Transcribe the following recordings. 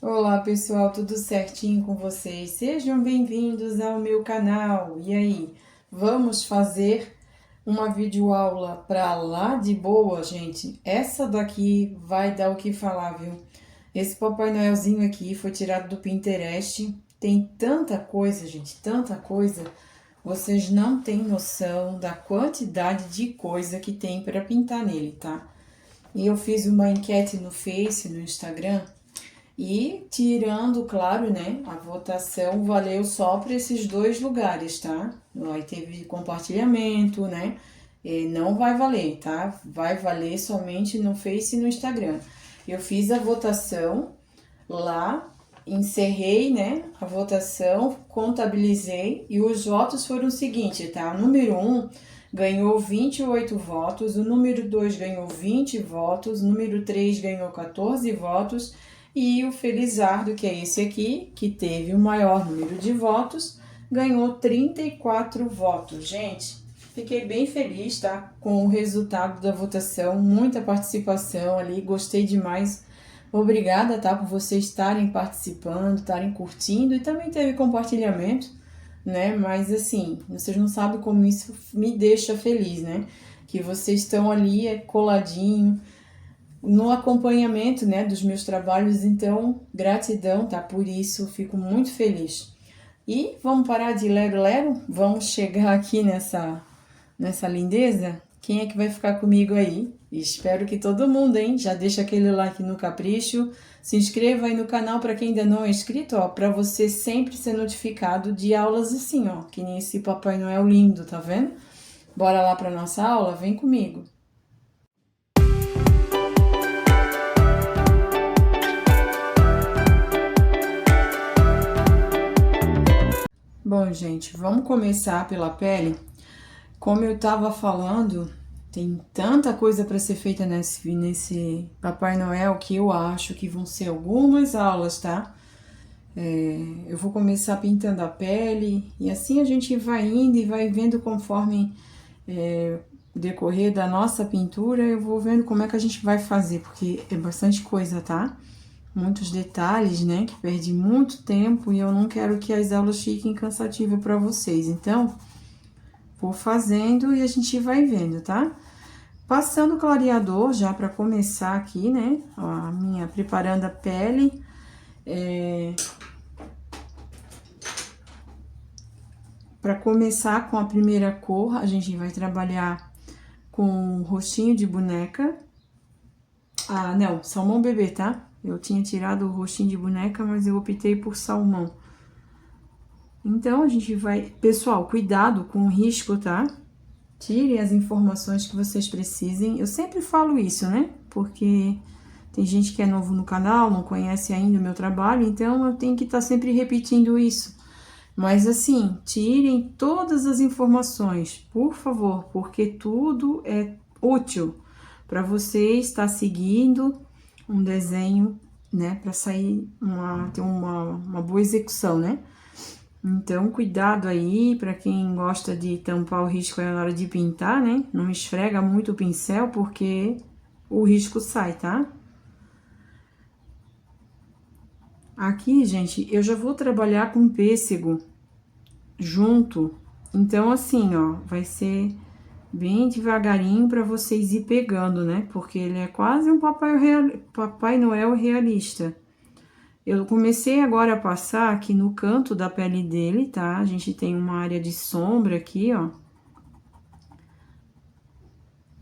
Olá pessoal, tudo certinho com vocês? Sejam bem-vindos ao meu canal. E aí, vamos fazer uma videoaula pra lá de boa, gente? Essa daqui vai dar o que falar, viu? Esse Papai Noelzinho aqui foi tirado do Pinterest. Tem tanta coisa, gente, tanta coisa. Vocês não têm noção da quantidade de coisa que tem para pintar nele, tá? E eu fiz uma enquete no Face, no Instagram. E tirando, claro, né, a votação valeu só para esses dois lugares, tá? Aí teve compartilhamento, né? E não vai valer, tá? Vai valer somente no Face e no Instagram. Eu fiz a votação lá, encerrei, né, a votação, contabilizei e os votos foram o seguinte, tá? O número 1 ganhou 28 votos, o número 2 ganhou 20 votos, o número 3 ganhou 14 votos e o Felizardo, que é esse aqui, que teve o maior número de votos, ganhou 34 votos. Gente, fiquei bem feliz, tá? Com o resultado da votação, muita participação ali, gostei demais. Obrigada, tá? Por vocês estarem participando, estarem curtindo e também teve compartilhamento, né? Mas assim, vocês não sabem como isso me deixa feliz, né? Que vocês estão ali coladinho no acompanhamento, né, dos meus trabalhos, então gratidão, tá? Por isso, fico muito feliz. E vamos parar de lero-lero? Vamos chegar aqui nessa lindeza? Quem é que vai ficar comigo aí? Espero que todo mundo, hein? Já deixa aquele like no capricho, se inscreva aí no canal para quem ainda não é inscrito, ó, para você sempre ser notificado de aulas assim, ó, que nem esse Papai Noel lindo, tá vendo? Bora lá para nossa aula? Vem comigo. Bom, gente, vamos começar pela pele. Como eu estava falando, tem tanta coisa para ser feita nesse Papai Noel que eu acho que vão ser algumas aulas, tá? Eu vou começar pintando a pele e assim a gente vai indo e vai vendo conforme o decorrer da nossa pintura, eu vou vendo como é que a gente vai fazer, porque é bastante coisa, tá? Muitos detalhes, né, que perde muito tempo e eu não quero que as aulas fiquem cansativas para vocês. Então, vou fazendo e a gente vai vendo, tá? Passando o clareador já para começar aqui, né? Ó, a minha preparando a pele. Para começar com a primeira cor, a gente vai trabalhar com o rostinho de boneca. Ah, não, salmão bebê, tá? Eu tinha tirado o rostinho de boneca, mas eu optei por salmão. Então, a gente vai... Pessoal, cuidado com o risco, tá? Tirem as informações que vocês precisem. Eu sempre falo isso, né? Porque tem gente que é novo no canal, não conhece ainda o meu trabalho, então eu tenho que estar sempre repetindo isso. Mas assim, tirem todas as informações, por favor, porque tudo é útil para você estar seguindo um desenho, né? Para sair ter uma boa execução, né? Então, cuidado aí, para quem gosta de tampar o risco na hora de pintar, né? Não esfrega muito o pincel, porque o risco sai, tá? Aqui, gente, eu já vou trabalhar com pêssego junto. Então, assim, ó, vai ser bem devagarinho para vocês ir pegando, né? Porque ele é quase um Papai Noel realista. Eu comecei agora a passar aqui no canto da pele dele, tá? A gente tem uma área de sombra aqui, ó.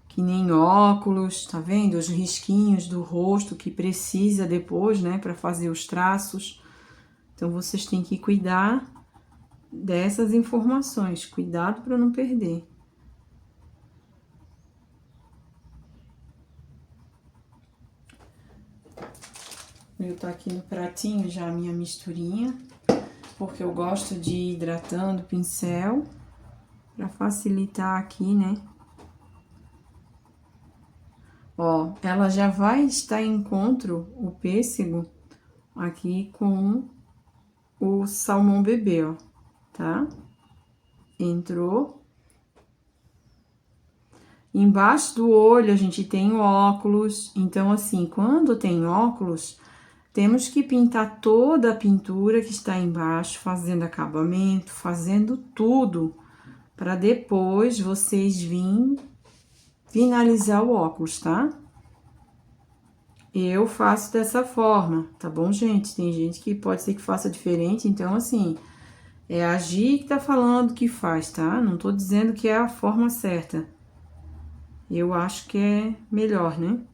Que nem óculos, tá vendo? Os risquinhos do rosto que precisa depois, né? Pra fazer os traços. Então, vocês têm que cuidar dessas informações. Cuidado para não perder. Eu tô aqui no pratinho já a minha misturinha, porque eu gosto de ir hidratando o pincel, pra facilitar aqui, né? Ó, ela já vai estar em encontro, o pêssego, aqui com o salmão bebê, ó, tá? Entrou. Embaixo do olho a gente tem o óculos, então assim, quando tem óculos, Temos que pintar toda a pintura que está embaixo, fazendo acabamento, fazendo tudo, para depois vocês virem finalizar o óculos, tá? Eu faço dessa forma, tá bom, gente? Tem gente que pode ser que faça diferente, então, assim, é a Gi que tá falando que faz, tá? Não tô dizendo que é a forma certa. Eu acho que é melhor, né?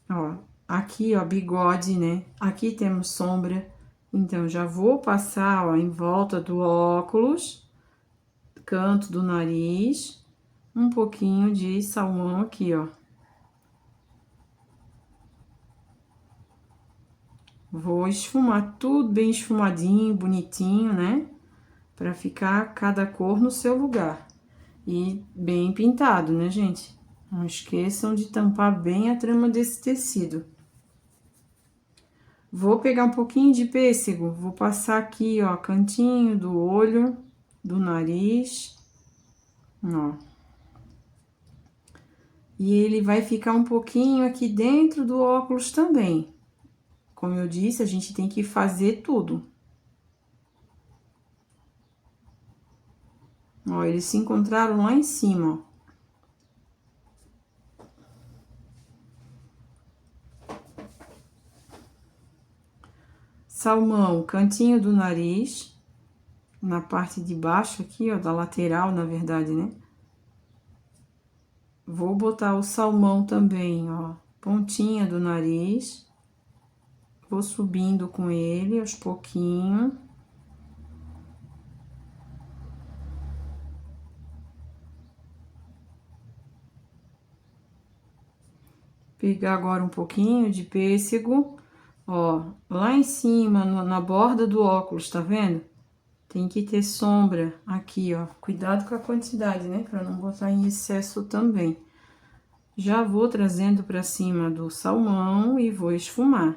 Ó, aqui, ó, bigode, né? Aqui temos sombra. Então, já vou passar, ó, em volta do óculos, canto do nariz, um pouquinho de salmão aqui, ó. Vou esfumar tudo bem esfumadinho, bonitinho, né? Pra ficar cada cor no seu lugar. E bem pintado, né, gente? Não esqueçam de tampar bem a trama desse tecido. Vou pegar um pouquinho de pêssego, vou passar aqui, ó, cantinho do olho, do nariz, ó. E ele vai ficar um pouquinho aqui dentro do óculos também. Como eu disse, a gente tem que fazer tudo. Ó, eles se encontraram lá em cima, ó. Salmão, cantinho do nariz, na parte de baixo aqui, ó, da lateral, na verdade, né? Vou botar o salmão também, ó, pontinha do nariz. Vou subindo com ele aos pouquinhos. Pegar agora um pouquinho de pêssego, ó, lá em cima, na borda do óculos, tá vendo? Tem que ter sombra aqui, ó. Cuidado com a quantidade, né? Pra não botar em excesso também. Já vou trazendo pra cima do salmão e vou esfumar.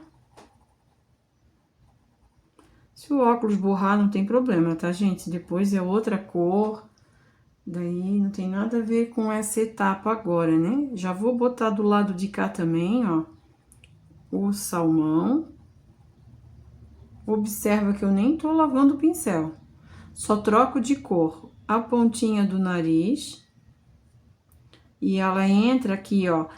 Se o óculos borrar, não tem problema, tá, gente? Depois é outra cor. Daí não tem nada a ver com essa etapa agora, né? Já vou botar do lado de cá também, ó, o salmão. Observa que eu nem tô lavando o pincel. Só troco de cor a pontinha do nariz. E ela entra aqui, ó.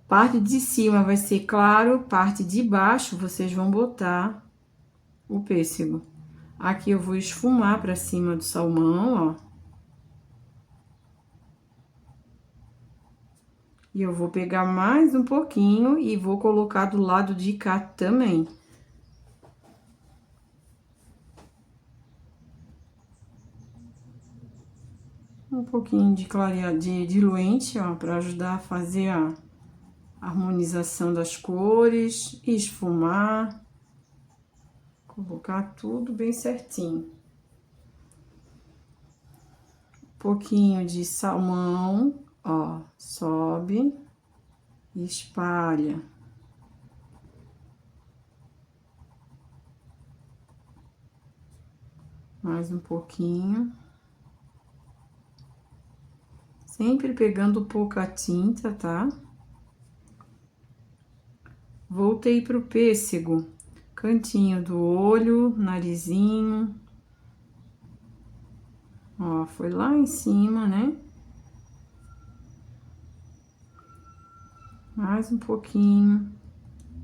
Parte de cima vai ser claro, parte de baixo vocês vão botar o pêssego. Aqui eu vou esfumar pra cima do salmão, ó. E eu vou pegar mais um pouquinho e vou colocar do lado de cá também. Um pouquinho de de diluente, ó, para ajudar a fazer a harmonização das cores, esfumar, colocar tudo bem certinho. Um pouquinho de salmão, ó, sobe e espalha. Mais um pouquinho. Sempre pegando pouca tinta, tá? Voltei pro pêssego, cantinho do olho, narizinho. Ó, foi lá em cima, né? Mais um pouquinho.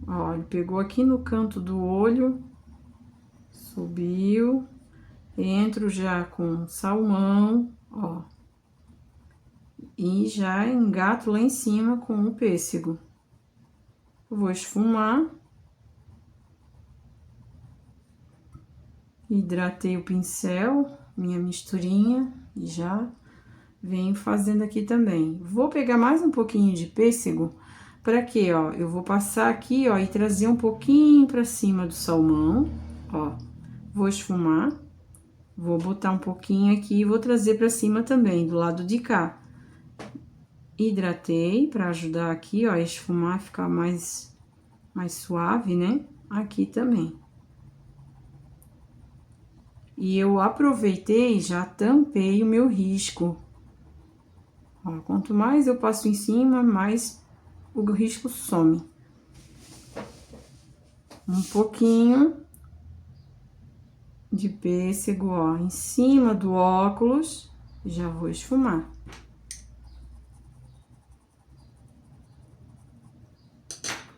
Ó, ele pegou aqui no canto do olho, subiu. Entro já com salmão, ó. E já engato lá em cima com o pêssego. Vou esfumar. Hidratei o pincel, minha misturinha, e já venho fazendo aqui também. Vou pegar mais um pouquinho de pêssego, para quê, ó? Eu vou passar aqui, ó, e trazer um pouquinho pra cima do salmão, ó. Vou esfumar, vou botar um pouquinho aqui e vou trazer pra cima também, do lado de cá. Hidratei para ajudar aqui, ó, a esfumar, ficar mais suave, né? Aqui também. E eu aproveitei, já tampei o meu risco. Ó, quanto mais eu passo em cima, mais o risco some. Um pouquinho de pêssego, ó, em cima do óculos, já vou esfumar.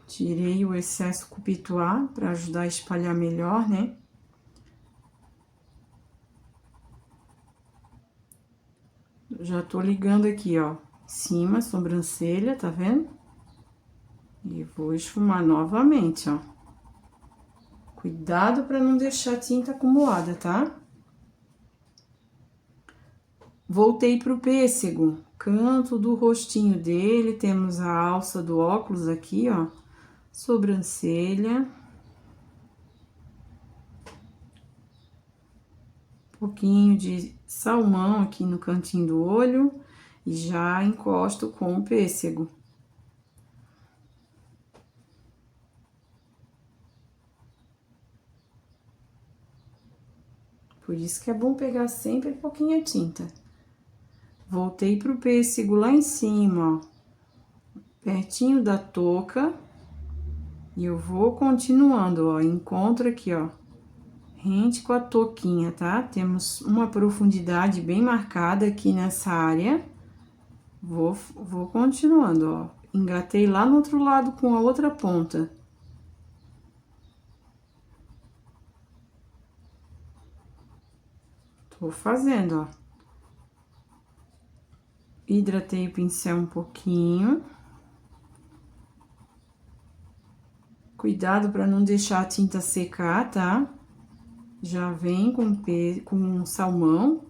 Tirei o excesso com o pituá para ajudar a espalhar melhor, né? Já tô ligando aqui, ó, em cima, sobrancelha, tá vendo? E vou esfumar novamente, ó. Cuidado para não deixar a tinta acumulada, tá? Voltei pro pêssego, canto do rostinho dele, temos a alça do óculos aqui, ó, sobrancelha. Um pouquinho de salmão aqui no cantinho do olho e já encosto com o pêssego. Por isso que é bom pegar sempre pouquinha tinta. Voltei pro pêssego lá em cima, ó, pertinho da touca. E eu vou continuando, ó, encontro aqui, ó, rente com a touquinha, tá? Temos uma profundidade bem marcada aqui nessa área. Vou continuando, ó. Engatei lá no outro lado com a outra ponta. Tô fazendo, ó. Hidratei o pincel um pouquinho. Cuidado para não deixar a tinta secar, tá? Já vem com salmão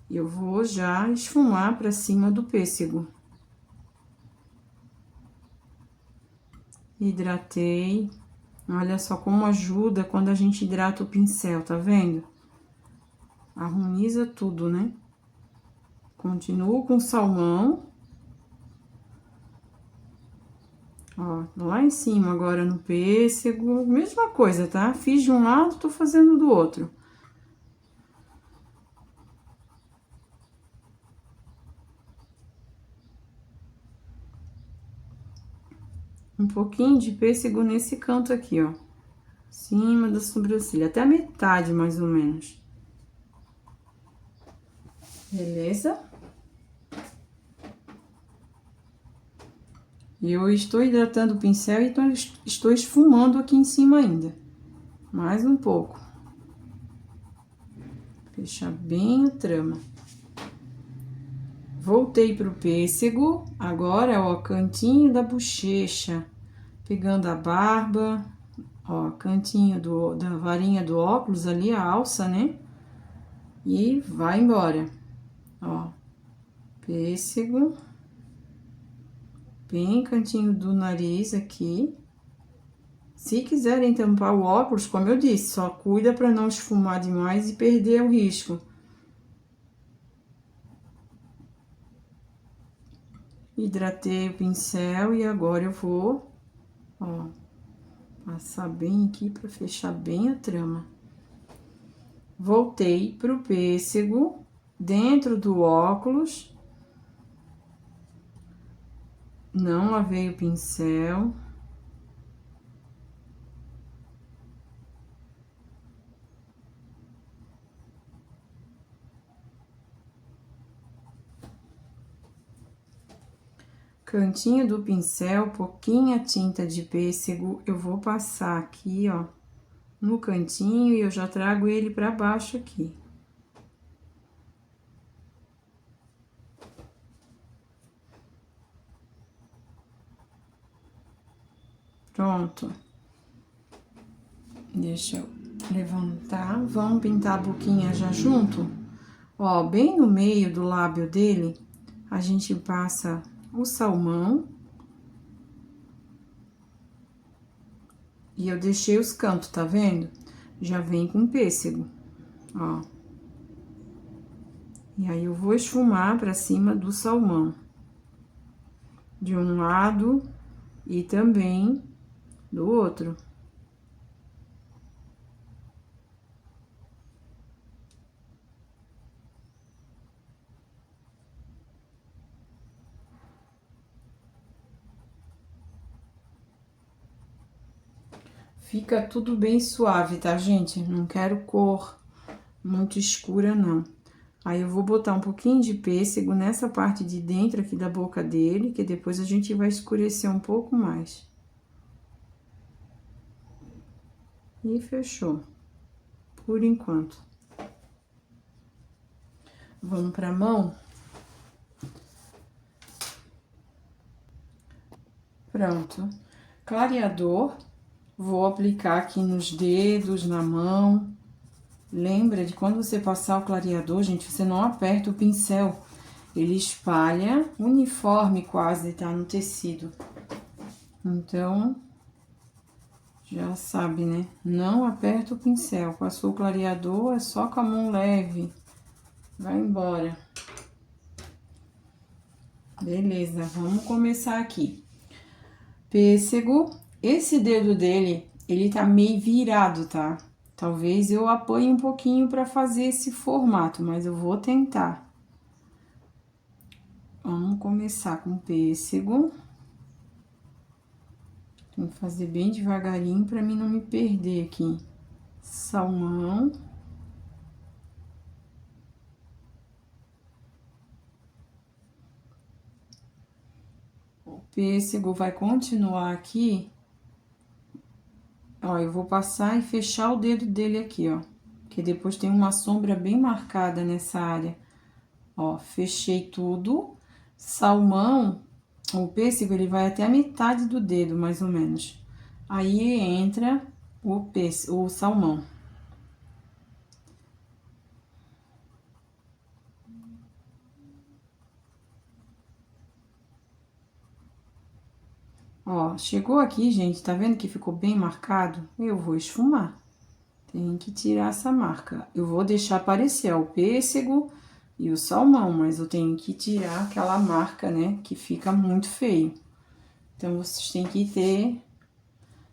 e eu vou já esfumar para cima do pêssego. Hidratei. Olha só como ajuda quando a gente hidrata o pincel, tá vendo? Harmoniza tudo, né? Continuo com salmão. Ó, lá em cima agora no pêssego, mesma coisa, tá? Fiz de um lado, tô fazendo do outro. Um pouquinho de pêssego nesse canto aqui, ó. Cima da sobrancelha, até a metade, mais ou menos. Beleza? E eu estou hidratando o pincel e estou esfumando aqui em cima ainda. Mais um pouco. Fechar bem a trama. Voltei pro pêssego, agora, ó, cantinho da bochecha. Pegando a barba, ó, cantinho da varinha do óculos ali, a alça, né? E vai embora. Ó, pêssego. Bem cantinho do nariz aqui. Se quiserem tampar o óculos, como eu disse, só cuida para não esfumar demais e perder o risco. Hidratei o pincel e agora eu vou, ó, passar bem aqui para fechar bem a trama. Voltei pro pêssego, dentro do óculos. Não lavei o pincel. Cantinho do pincel, pouquinha tinta de pêssego, eu vou passar aqui, ó, no cantinho e eu já trago ele pra baixo aqui. Pronto. Deixa eu levantar. Vamos pintar a boquinha já junto? Ó, bem no meio do lábio dele, a gente passa o salmão. E eu deixei os cantos, tá vendo? Já vem com pêssego, ó. E aí, eu vou esfumar pra cima do salmão. De um lado e também do outro. Fica tudo bem suave, tá, gente? Não quero cor muito escura, não. Aí, eu vou botar um pouquinho de pêssego nessa parte de dentro aqui da boca dele, que depois a gente vai escurecer um pouco mais. E fechou. Por enquanto. Vamos pra mão. Pronto. Clareador. Vou aplicar aqui nos dedos, na mão. Lembra de quando você passar o clareador, gente, você não aperta o pincel. Ele espalha uniforme quase, tá? No tecido. Então, já sabe, né? Não aperta o pincel. Passou o clareador, é só com a mão leve. Vai embora. Beleza, vamos começar aqui. Pêssego. Esse dedo dele, ele tá meio virado, tá? Talvez eu apoie um pouquinho para fazer esse formato, mas eu vou tentar. Vamos começar com pêssego. Tem que fazer bem devagarinho para mim não me perder aqui. Salmão. O pêssego vai continuar aqui. Ó, eu vou passar e fechar o dedo dele aqui, ó. Que depois tem uma sombra bem marcada nessa área. Ó, fechei tudo. Salmão, o pêssego, ele vai até a metade do dedo, mais ou menos. Aí entra o salmão. Ó, chegou aqui, gente, tá vendo que ficou bem marcado? Eu vou esfumar. Tem que tirar essa marca. Eu vou deixar aparecer, ó, o pêssego e o salmão, mas eu tenho que tirar aquela marca, né, que fica muito feio. Então, vocês têm que ter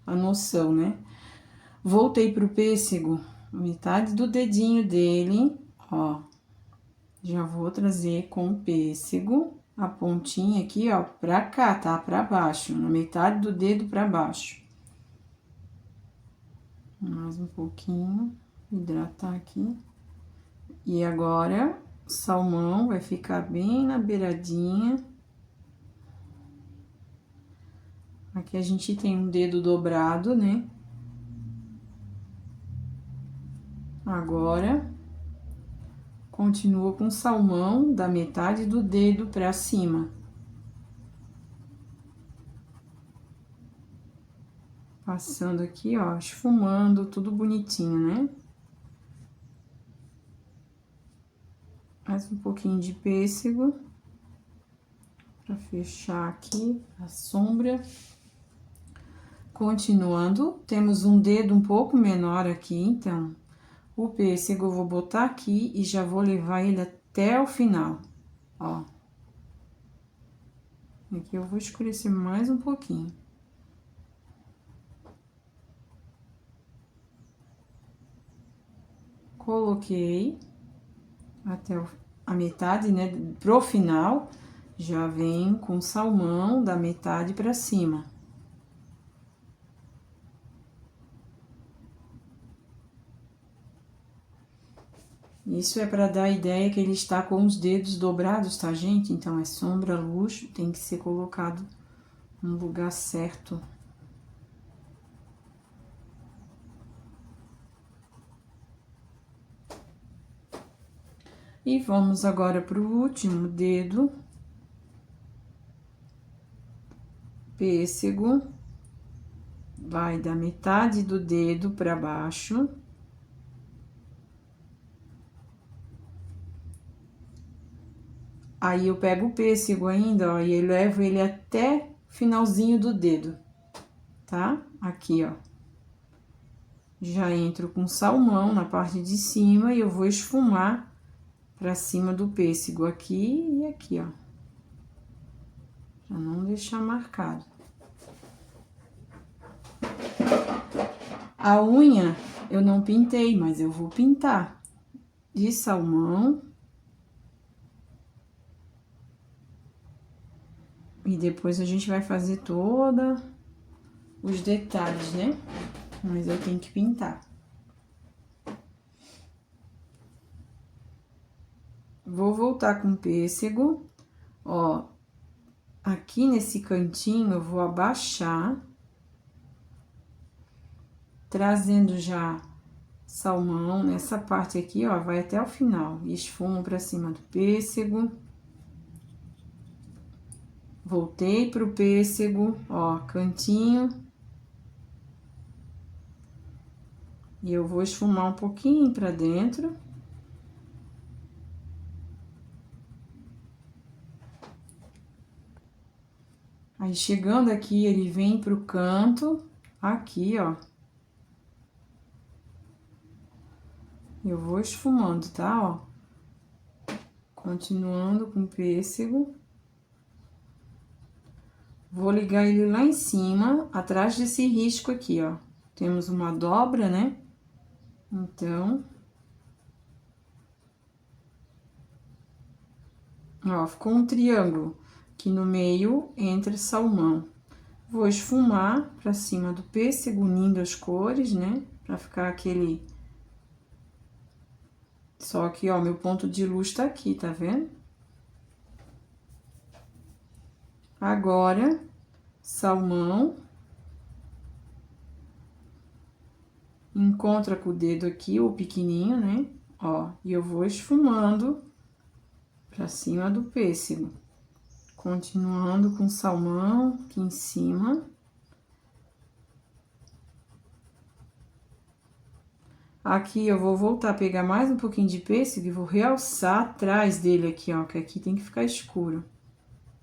a noção, né? Voltei pro pêssego, metade do dedinho dele, ó. Já vou trazer com o pêssego, a pontinha aqui, ó, pra cá, tá? Pra baixo, na metade do dedo pra baixo. Mais um pouquinho, hidratar aqui. E agora, o salmão vai ficar bem na beiradinha. Aqui a gente tem um dedo dobrado, né? Agora, continua com o salmão da metade do dedo pra cima. Passando aqui, ó, esfumando, tudo bonitinho, né? Mais um pouquinho de pêssego. Pra fechar aqui a sombra. Continuando, temos um dedo um pouco menor aqui, então, o pêssego eu vou botar aqui e já vou levar ele até o final, ó. Aqui eu vou escurecer mais um pouquinho. Coloquei até a metade, né, pro final, já vem com salmão da metade pra cima. Isso é para dar a ideia que ele está com os dedos dobrados, tá, gente? Então, é sombra, luz, tem que ser colocado no lugar certo. E vamos agora para o último dedo. Pêssego. Vai da metade do dedo para baixo. Aí, eu pego o pêssego ainda, ó, e eu levo ele até o finalzinho do dedo, tá? Aqui, ó. Já entro com salmão na parte de cima e eu vou esfumar pra cima do pêssego aqui e aqui, ó. Pra não deixar marcado. A unha eu não pintei, mas eu vou pintar de salmão. E depois a gente vai fazer toda os detalhes, né? mas eu tenho que pintar. Vou voltar com pêssego, ó, aqui nesse cantinho eu vou abaixar, trazendo já salmão nessa parte aqui, ó, vai até o final, esfumo pra cima do pêssego. Voltei pro pêssego, ó, cantinho. E eu vou esfumar um pouquinho pra dentro. Aí, chegando aqui, ele vem pro canto, aqui, ó. Eu vou esfumando, tá, ó. Continuando com o pêssego. Vou ligar ele lá em cima, atrás desse risco aqui, ó. Temos uma dobra, né? Então... Ó, ficou um triângulo aqui no meio entre salmão. Vou esfumar pra cima do pêssego, unindo as cores, né? Pra ficar aquele... Só que, ó, meu ponto de luz tá aqui, tá vendo? Agora, salmão. Encontra com o dedo aqui, o pequenininho, né? Ó, e eu vou esfumando pra cima do pêssego. Continuando com salmão aqui em cima. Aqui eu vou voltar a pegar mais um pouquinho de pêssego e vou realçar atrás dele aqui, ó, que aqui tem que ficar escuro.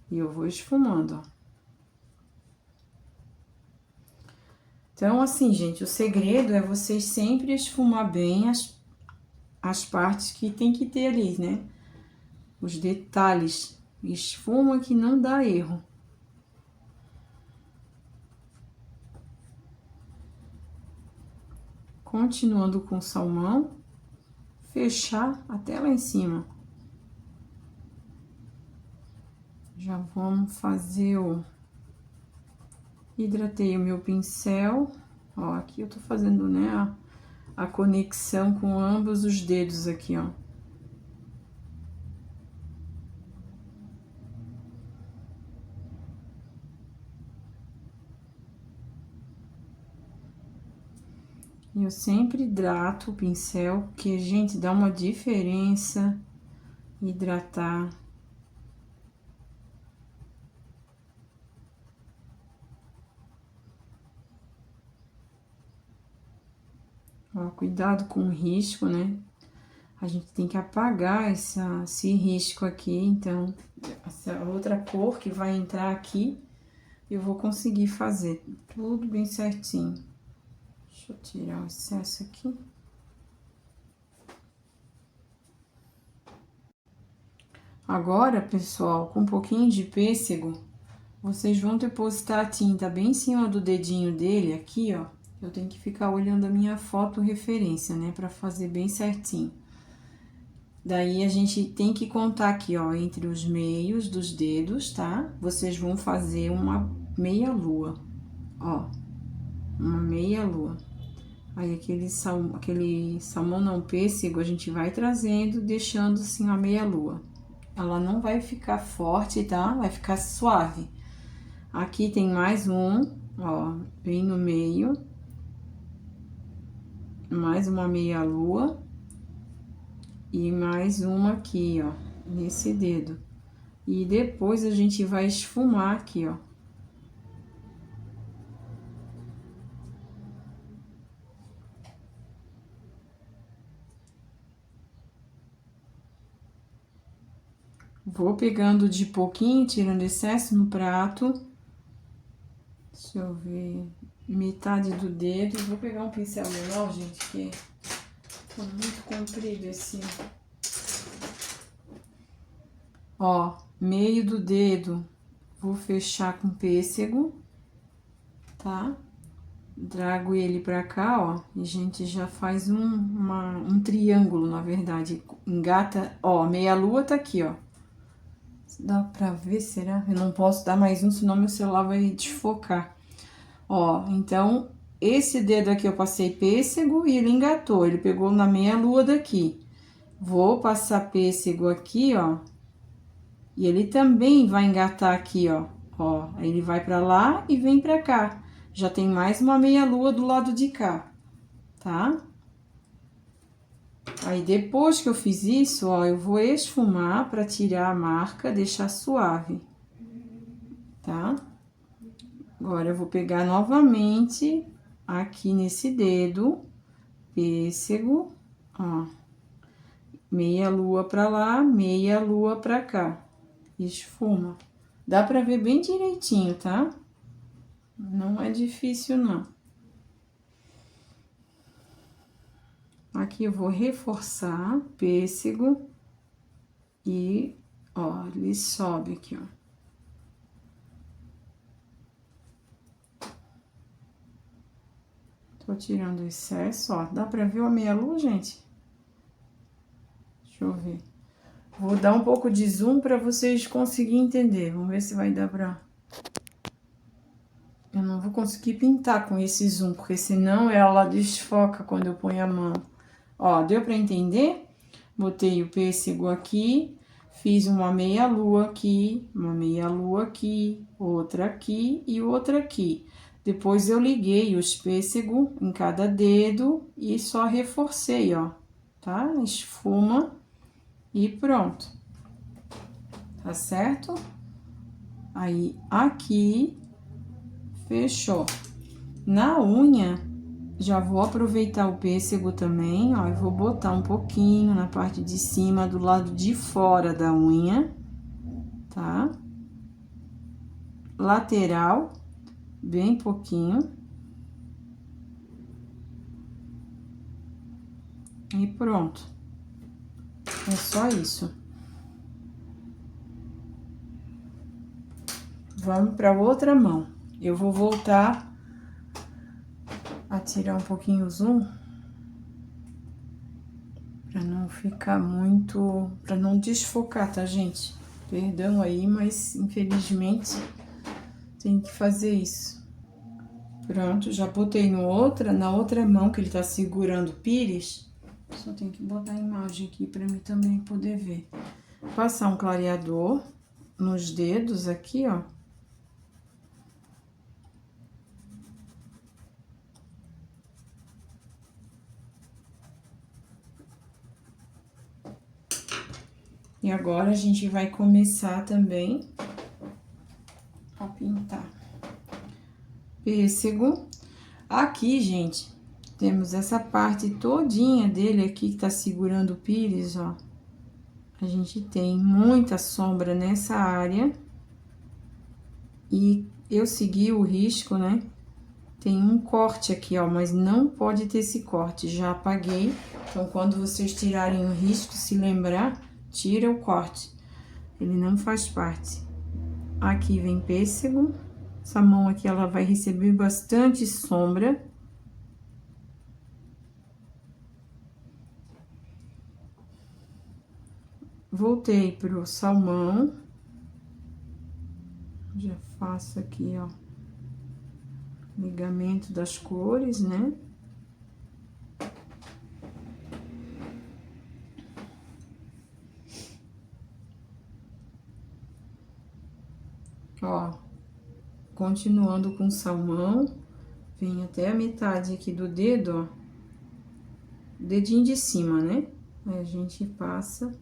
E eu vou esfumando, ó. Então, assim, gente, o segredo é vocês sempre esfumar bem as partes que tem que ter ali, né? Os detalhes. Esfuma que não dá erro. Continuando com o salmão, fechar até lá em cima. Já vamos fazer o... Hidratei o meu pincel. Ó, aqui eu tô fazendo, né, a conexão com ambos os dedos aqui, ó. E eu sempre hidrato o pincel, porque, gente, dá uma diferença hidratar. Ó, cuidado com o risco, né? A gente tem que apagar esse risco aqui, então, essa outra cor que vai entrar aqui, eu vou conseguir fazer tudo bem certinho. Deixa eu tirar o excesso aqui. Agora, pessoal, com um pouquinho de pêssego, vocês vão depositar a tinta bem em cima do dedinho dele, aqui, ó. Eu tenho que ficar olhando a minha foto referência, né, pra fazer bem certinho. Daí, a gente tem que contar aqui, ó, entre os meios dos dedos, tá? Vocês vão fazer uma meia-lua, ó. Uma meia-lua. Aí, aquele salmão não, pêssego, a gente vai trazendo, deixando assim a meia-lua. Ela não vai ficar forte, tá? Vai ficar suave. Aqui tem mais um, ó, bem no meio. Mais uma meia-lua. E mais uma aqui, ó, nesse dedo. E depois a gente vai esfumar aqui, ó. Vou pegando de pouquinho, tirando excesso no prato. Deixa eu ver, metade do dedo. Vou pegar um pincel menor, gente, que tá muito comprido esse. Ó, meio do dedo, vou fechar com pêssego, tá? Trago ele pra cá, ó, e a gente já faz um triângulo, na verdade. Engata, ó, meia-lua tá aqui, ó. Dá pra ver, será? Eu não posso dar mais um, senão meu celular vai desfocar. Ó, então, esse dedo aqui eu passei pêssego e ele engatou, ele pegou na meia lua daqui. Vou passar pêssego aqui, ó. E ele também vai engatar aqui, ó. Ó, ele vai pra lá e vem pra cá. Já tem mais uma meia lua do lado de cá, tá? Aí, depois que eu fiz isso, ó, eu vou esfumar pra tirar a marca, deixar suave, tá? Agora, eu vou pegar novamente aqui nesse dedo, pêssego, ó. Meia lua pra lá, meia lua pra cá. Esfuma. Dá pra ver bem direitinho, tá? Não é difícil, não. Aqui eu vou reforçar pêssego e, ó, ele sobe aqui, ó. Tô tirando o excesso, ó. Dá pra ver a meia lua, gente? Deixa eu ver. Vou dar um pouco de zoom pra vocês conseguirem entender. Vamos ver se vai dar pra... Eu não vou conseguir pintar com esse zoom, porque senão ela desfoca quando eu ponho a mão. Ó, deu pra entender? Botei o pêssego aqui, fiz uma meia lua aqui, uma meia lua aqui, outra aqui e outra aqui. Depois eu liguei os pêssegos em cada dedo e só reforcei, ó, tá? Esfuma e pronto. Tá certo? Aí, aqui, fechou. Na unha, já vou aproveitar o pêssego também, ó, e vou botar um pouquinho na parte de cima, do lado de fora da unha, tá? Lateral, bem pouquinho. E pronto. É só isso. Vamos para outra mão. Eu vou voltar a tirar um pouquinho o zoom, para não ficar muito, para não desfocar, tá, gente? Perdão aí, mas infelizmente tem que fazer isso. Pronto, já botei na outra mão que ele tá segurando o pires. Só tem que botar a imagem aqui para mim também poder ver. Passar um clareador nos dedos aqui, ó. E agora, a gente vai começar também a pintar. Pêssego. Aqui, gente, temos essa parte todinha dele aqui que tá segurando o pires, ó. A gente tem muita sombra nessa área. E eu segui o risco, né? Tem um corte aqui, ó, mas não pode ter esse corte. Já apaguei. Então, quando vocês tirarem o risco, se lembrar, tira o corte. Ele não faz parte. Aqui vem pêssego. Essa mão aqui, ela vai receber bastante sombra. Voltei pro salmão. Já faço aqui, ó, ligamento das cores, né? Ó, continuando com salmão, vem até a metade aqui do dedo, ó. Dedinho de cima, né? Aí a gente passa.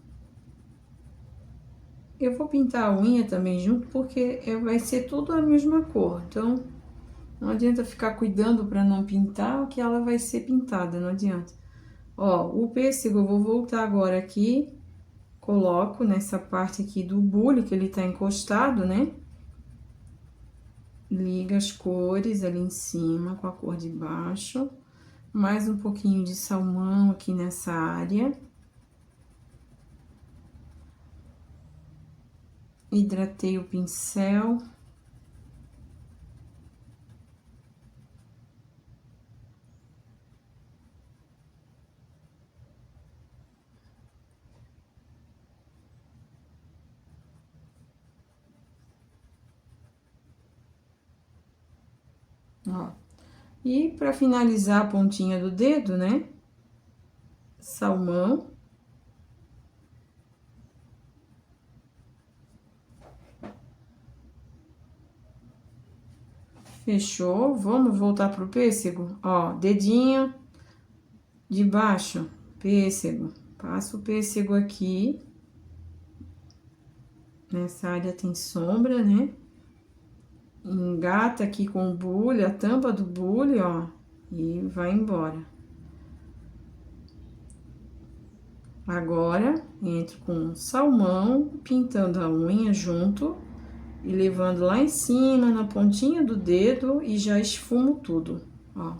Eu vou pintar a unha também junto, porque vai ser tudo a mesma cor. Então, não adianta ficar cuidando para não pintar, que ela vai ser pintada, não adianta. Ó, o pêssego eu vou voltar agora aqui, coloco nessa parte aqui do bule, que ele tá encostado, né? Liga as cores ali em cima com a cor de baixo. Mais um pouquinho de salmão aqui nessa área. Hidratei o pincel. Ó, E para finalizar a pontinha do dedo, né? Salmão. Fechou. Vamos voltar pro pêssego. Ó, dedinho de baixo, pêssego. Passa o pêssego aqui. Nessa área tem sombra, né? Engata aqui com o bule, a tampa do bule, ó. E vai embora. Agora, entro com salmão, pintando a unha junto e levando lá em cima, na pontinha do dedo, e já esfumo tudo, ó.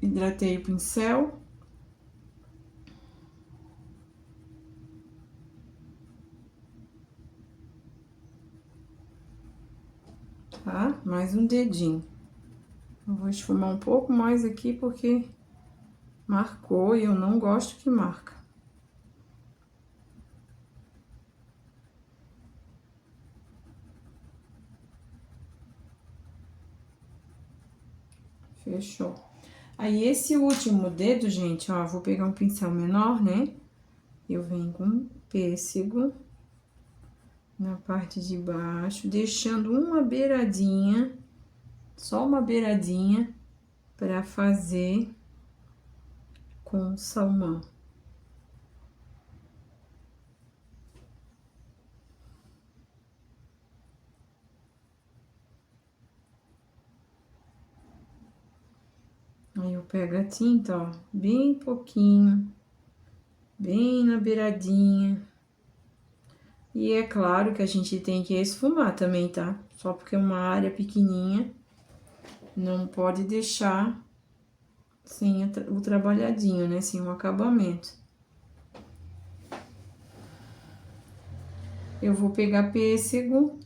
Hidratei o pincel. Tá? Mais um dedinho. Eu vou esfumar um pouco mais aqui, porque marcou e eu não gosto que marca. Fechou. Aí, esse último dedo, gente, ó, vou pegar um pincel menor, né? Eu venho com pêssego na parte de baixo, deixando uma beiradinha, só uma beiradinha, pra fazer com salmão. Aí, eu pego a tinta, ó, bem pouquinho, bem na beiradinha. E é claro que a gente tem que esfumar também, tá? Só porque é uma área pequenininha, não pode deixar sem o trabalhadinho, né? Sem o acabamento. Eu vou pegar pêssego,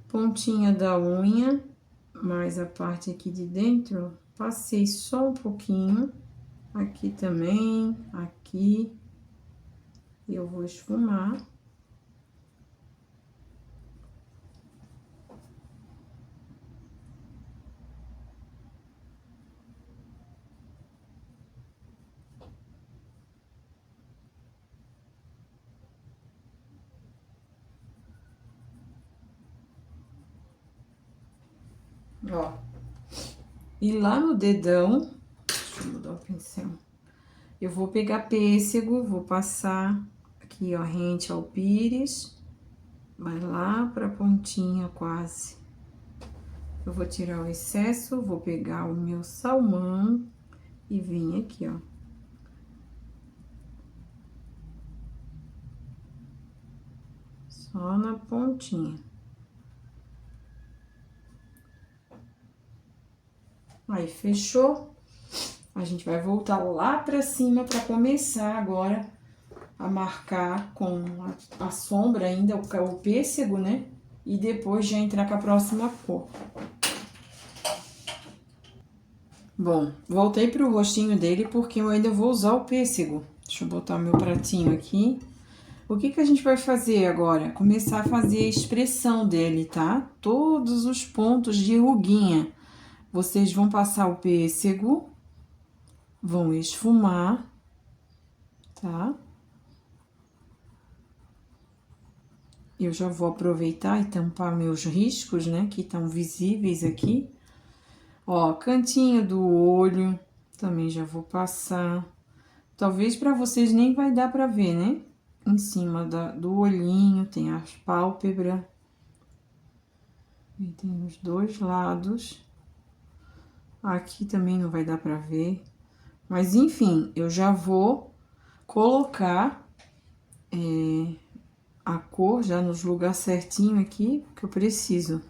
pontinha da unha, mais a parte aqui de dentro, passei só um pouquinho, aqui também, aqui, eu vou esfumar. Ó, e lá no dedão, deixa eu mudar o pincel, eu vou pegar pêssego, vou passar aqui, ó, rente ao pires, vai lá pra pontinha quase. Eu vou tirar o excesso, vou pegar o meu salmão e vim aqui, ó. Só na pontinha. Aí, fechou? A gente vai voltar lá pra cima pra começar agora a marcar com a sombra ainda, o pêssego, né? E depois já entrar com a próxima cor. Bom, voltei pro rostinho dele porque eu ainda vou usar o pêssego. Deixa eu botar o meu pratinho aqui. O que que a gente vai fazer agora? Começar a fazer a expressão dele, tá? Todos os pontos de ruguinha. Vocês vão passar o pêssego, vão esfumar, tá? Eu já vou aproveitar e tampar meus riscos, né? Que estão visíveis aqui. Ó, cantinho do olho, também já vou passar. Talvez pra vocês nem vai dar pra ver, né? Em cima do olhinho, tem as pálpebras. E tem os dois lados. Aqui também não vai dar pra ver. Mas, enfim, eu já vou colocar a cor já nos lugares certinho aqui que eu preciso.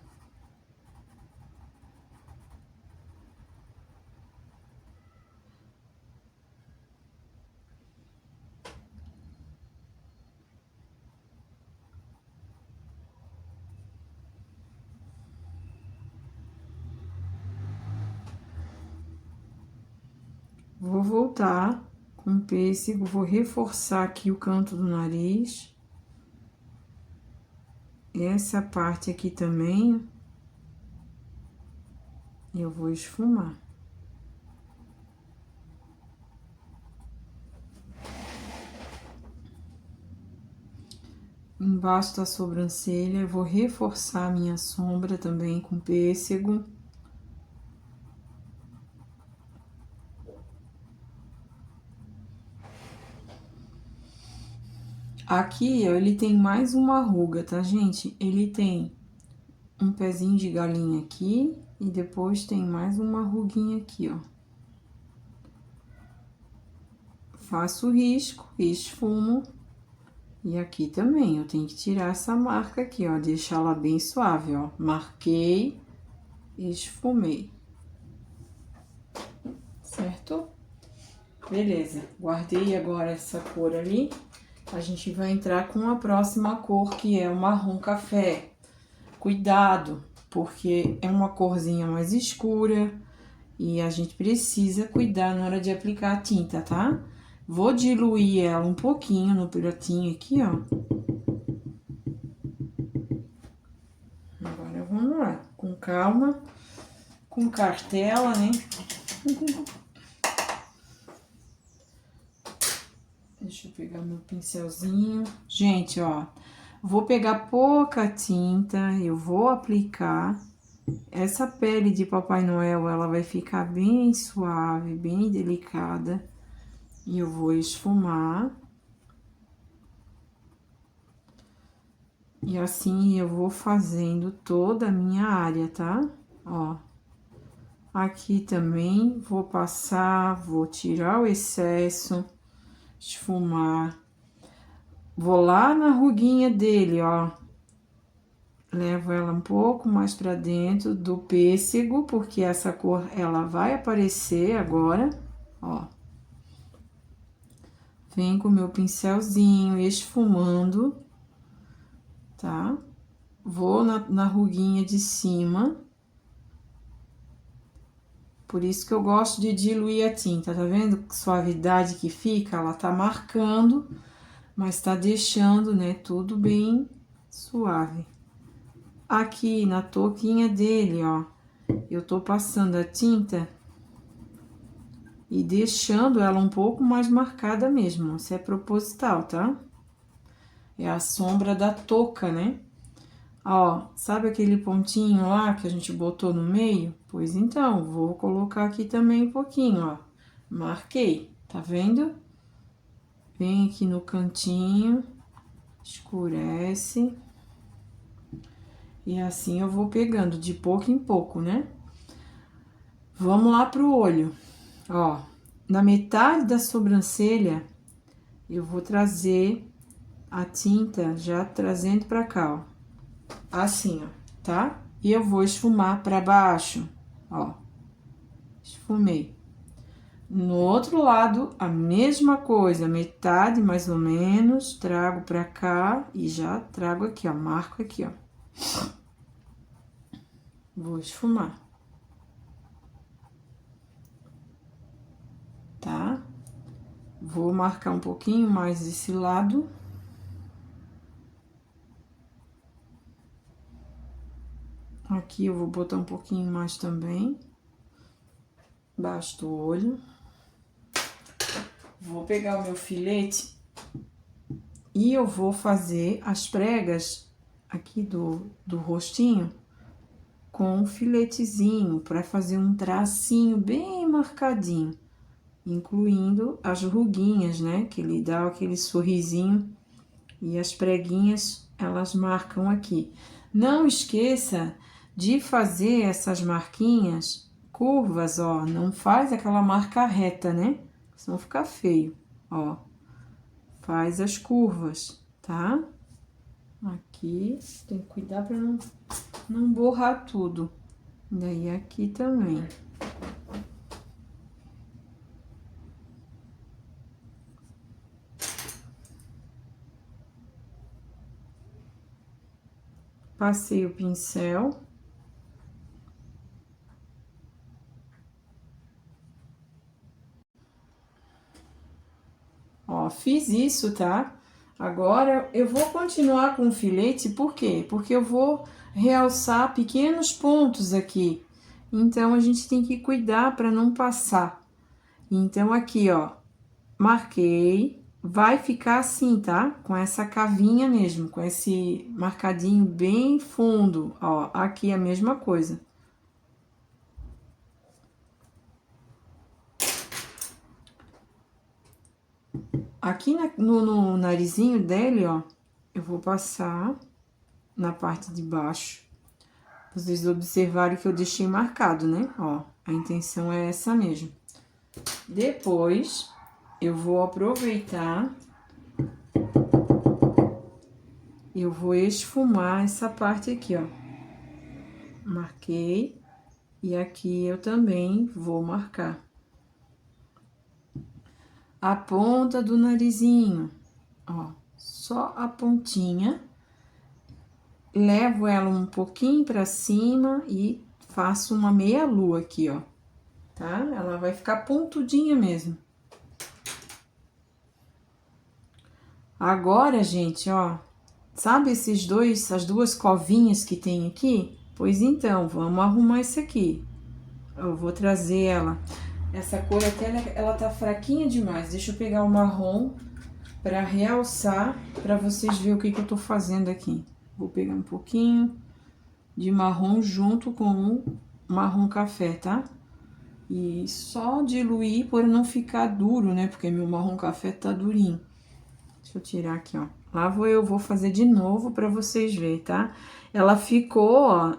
Vou voltar com o pêssego, vou reforçar aqui o canto do nariz. Essa parte aqui também. Eu vou esfumar. Embaixo da sobrancelha, eu vou reforçar a minha sombra também com pêssego. Aqui, ó, ele tem mais uma ruga, tá, gente? Ele tem um pezinho de galinha aqui e depois tem mais uma ruguinha aqui, ó. Faço o risco, esfumo. E aqui também, eu tenho que tirar essa marca aqui, ó, deixá-la bem suave, ó. Marquei, esfumei. Certo? Beleza, guardei agora essa cor ali. A gente vai entrar com a próxima cor, que é o marrom café. Cuidado, porque é uma corzinha mais escura e a gente precisa cuidar na hora de aplicar a tinta, tá? Vou diluir ela um pouquinho no pratinho aqui, ó. Agora vamos lá, com calma, com cartela, né? Deixa eu pegar meu pincelzinho. Gente, ó, vou pegar pouca tinta, eu vou aplicar. Essa pele de Papai Noel, ela vai ficar bem suave, bem delicada. E eu vou esfumar. E assim eu vou fazendo toda a minha área, tá? Ó. Aqui também vou passar, vou tirar o excesso, esfumar. Vou lá na ruguinha dele, ó. Levo ela um pouco mais pra dentro do pêssego, porque essa cor, ela vai aparecer agora, ó. Vem com o meu pincelzinho esfumando, tá? Vou na ruguinha de cima. Por isso que eu gosto de diluir a tinta, tá vendo? Que suavidade que fica, ela tá marcando, mas tá deixando, né, tudo bem suave. Aqui na touquinha dele, ó, eu tô passando a tinta e deixando ela um pouco mais marcada mesmo. Isso é proposital, tá? É a sombra da touca, né? Ó, sabe aquele pontinho lá que a gente botou no meio? Pois então, vou colocar aqui também um pouquinho, ó. Marquei, tá vendo? Vem aqui no cantinho, escurece. E assim eu vou pegando de pouco em pouco, né? Vamos lá pro olho. Ó, na metade da sobrancelha, eu vou trazer a tinta já trazendo pra cá, ó. Assim, ó, tá? E eu vou esfumar pra baixo, ó. Esfumei. No outro lado, a mesma coisa, metade mais ou menos, trago pra cá e já trago aqui, ó, marco aqui, ó. Vou esfumar. Tá? Vou marcar um pouquinho mais esse lado. Aqui eu vou botar um pouquinho mais também. Embaixo do olho. Vou pegar o meu filete e eu vou fazer as pregas aqui do rostinho com um filetezinho para fazer um tracinho bem marcadinho, incluindo as ruguinhas, né? Que ele dá aquele sorrisinho e as preguinhas, elas marcam aqui. Não esqueça de fazer essas marquinhas curvas, ó, não faz aquela marca reta, né? Senão fica feio, ó. Faz as curvas, tá? Aqui, tem que cuidar para não borrar tudo. Daí aqui também. Passei o pincel. Ó, fiz isso, tá? Agora, eu vou continuar com o filete, por quê? Porque eu vou realçar pequenos pontos aqui. Então, a gente tem que cuidar para não passar. Então, aqui, ó, marquei. Vai ficar assim, tá? Com essa cavinha mesmo, com esse marcadinho bem fundo. Ó, aqui a mesma coisa. Aqui no narizinho dele, ó, eu vou passar na parte de baixo. Vocês observaram que eu deixei marcado, né? Ó, a intenção é essa mesmo. Depois, eu vou aproveitar, eu vou esfumar essa parte aqui, ó. Marquei, e aqui eu também vou marcar. A ponta do narizinho, ó, só a pontinha. Levo ela um pouquinho pra cima e faço uma meia lua aqui, ó, tá? Ela vai ficar pontudinha mesmo. Agora, gente, ó, sabe as duas covinhas que tem aqui? Pois então, vamos arrumar isso aqui. Eu vou trazer ela. Essa cor até ela tá fraquinha demais. Deixa eu pegar o marrom pra realçar, pra vocês verem o que eu tô fazendo aqui. Vou pegar um pouquinho de marrom junto com o marrom café, tá? E só diluir por não ficar duro, né? Porque meu marrom café tá durinho. Deixa eu tirar aqui, ó. Lá vou fazer de novo pra vocês verem, tá? Ela ficou, ó,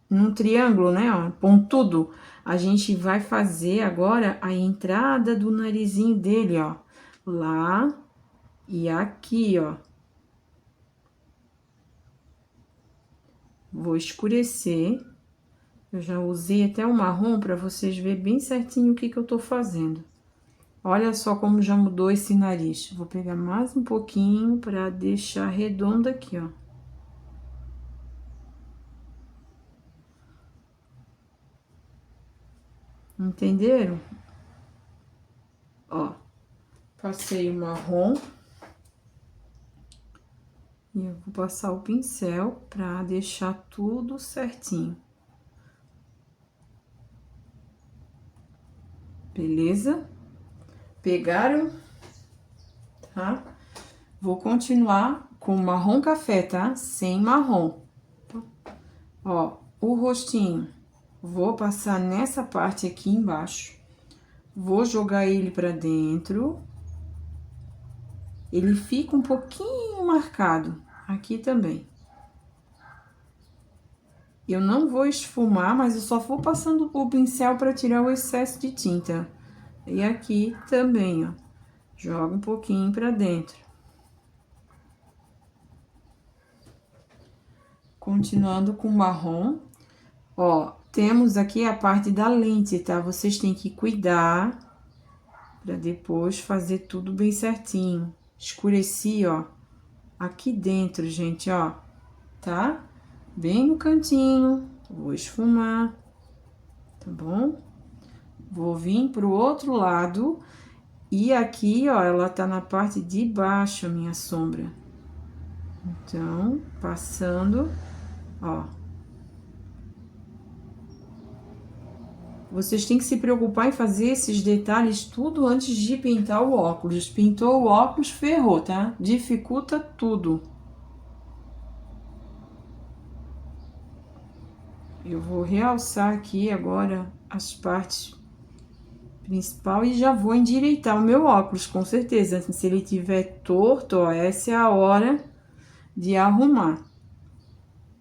num triângulo, né, ó, pontudo. A gente vai fazer agora a entrada do narizinho dele, ó. Lá e aqui, ó. Vou escurecer. Eu já usei até o marrom para vocês verem bem certinho o que eu tô fazendo. Olha só como já mudou esse nariz. Vou pegar mais um pouquinho para deixar redondo aqui, ó. Entenderam? Ó, passei o marrom. E eu vou passar o pincel para deixar tudo certinho. Beleza? Pegaram? Tá? Vou continuar com marrom café, tá? Sem marrom. Ó, o rostinho. Vou passar nessa parte aqui embaixo. Vou jogar ele pra dentro. Ele fica um pouquinho marcado. Aqui também. Eu não vou esfumar, mas eu só vou passando o pincel para tirar o excesso de tinta. E aqui também, ó. Joga um pouquinho pra dentro. Continuando com marrom. Ó, temos aqui a parte da lente, tá? Vocês têm que cuidar pra depois fazer tudo bem certinho. Escureci, ó, aqui dentro, gente, ó, tá? Bem no cantinho. Vou esfumar, tá bom? Vou vir pro outro lado. E aqui, ó, ela tá na parte de baixo, a minha sombra. Então, passando, ó. Vocês têm que se preocupar em fazer esses detalhes tudo antes de pintar o óculos. Pintou o óculos, ferrou, tá? Dificulta tudo. Eu vou realçar aqui agora as partes principal e já vou endireitar o meu óculos, com certeza. Se ele tiver torto, ó, essa é a hora de arrumar.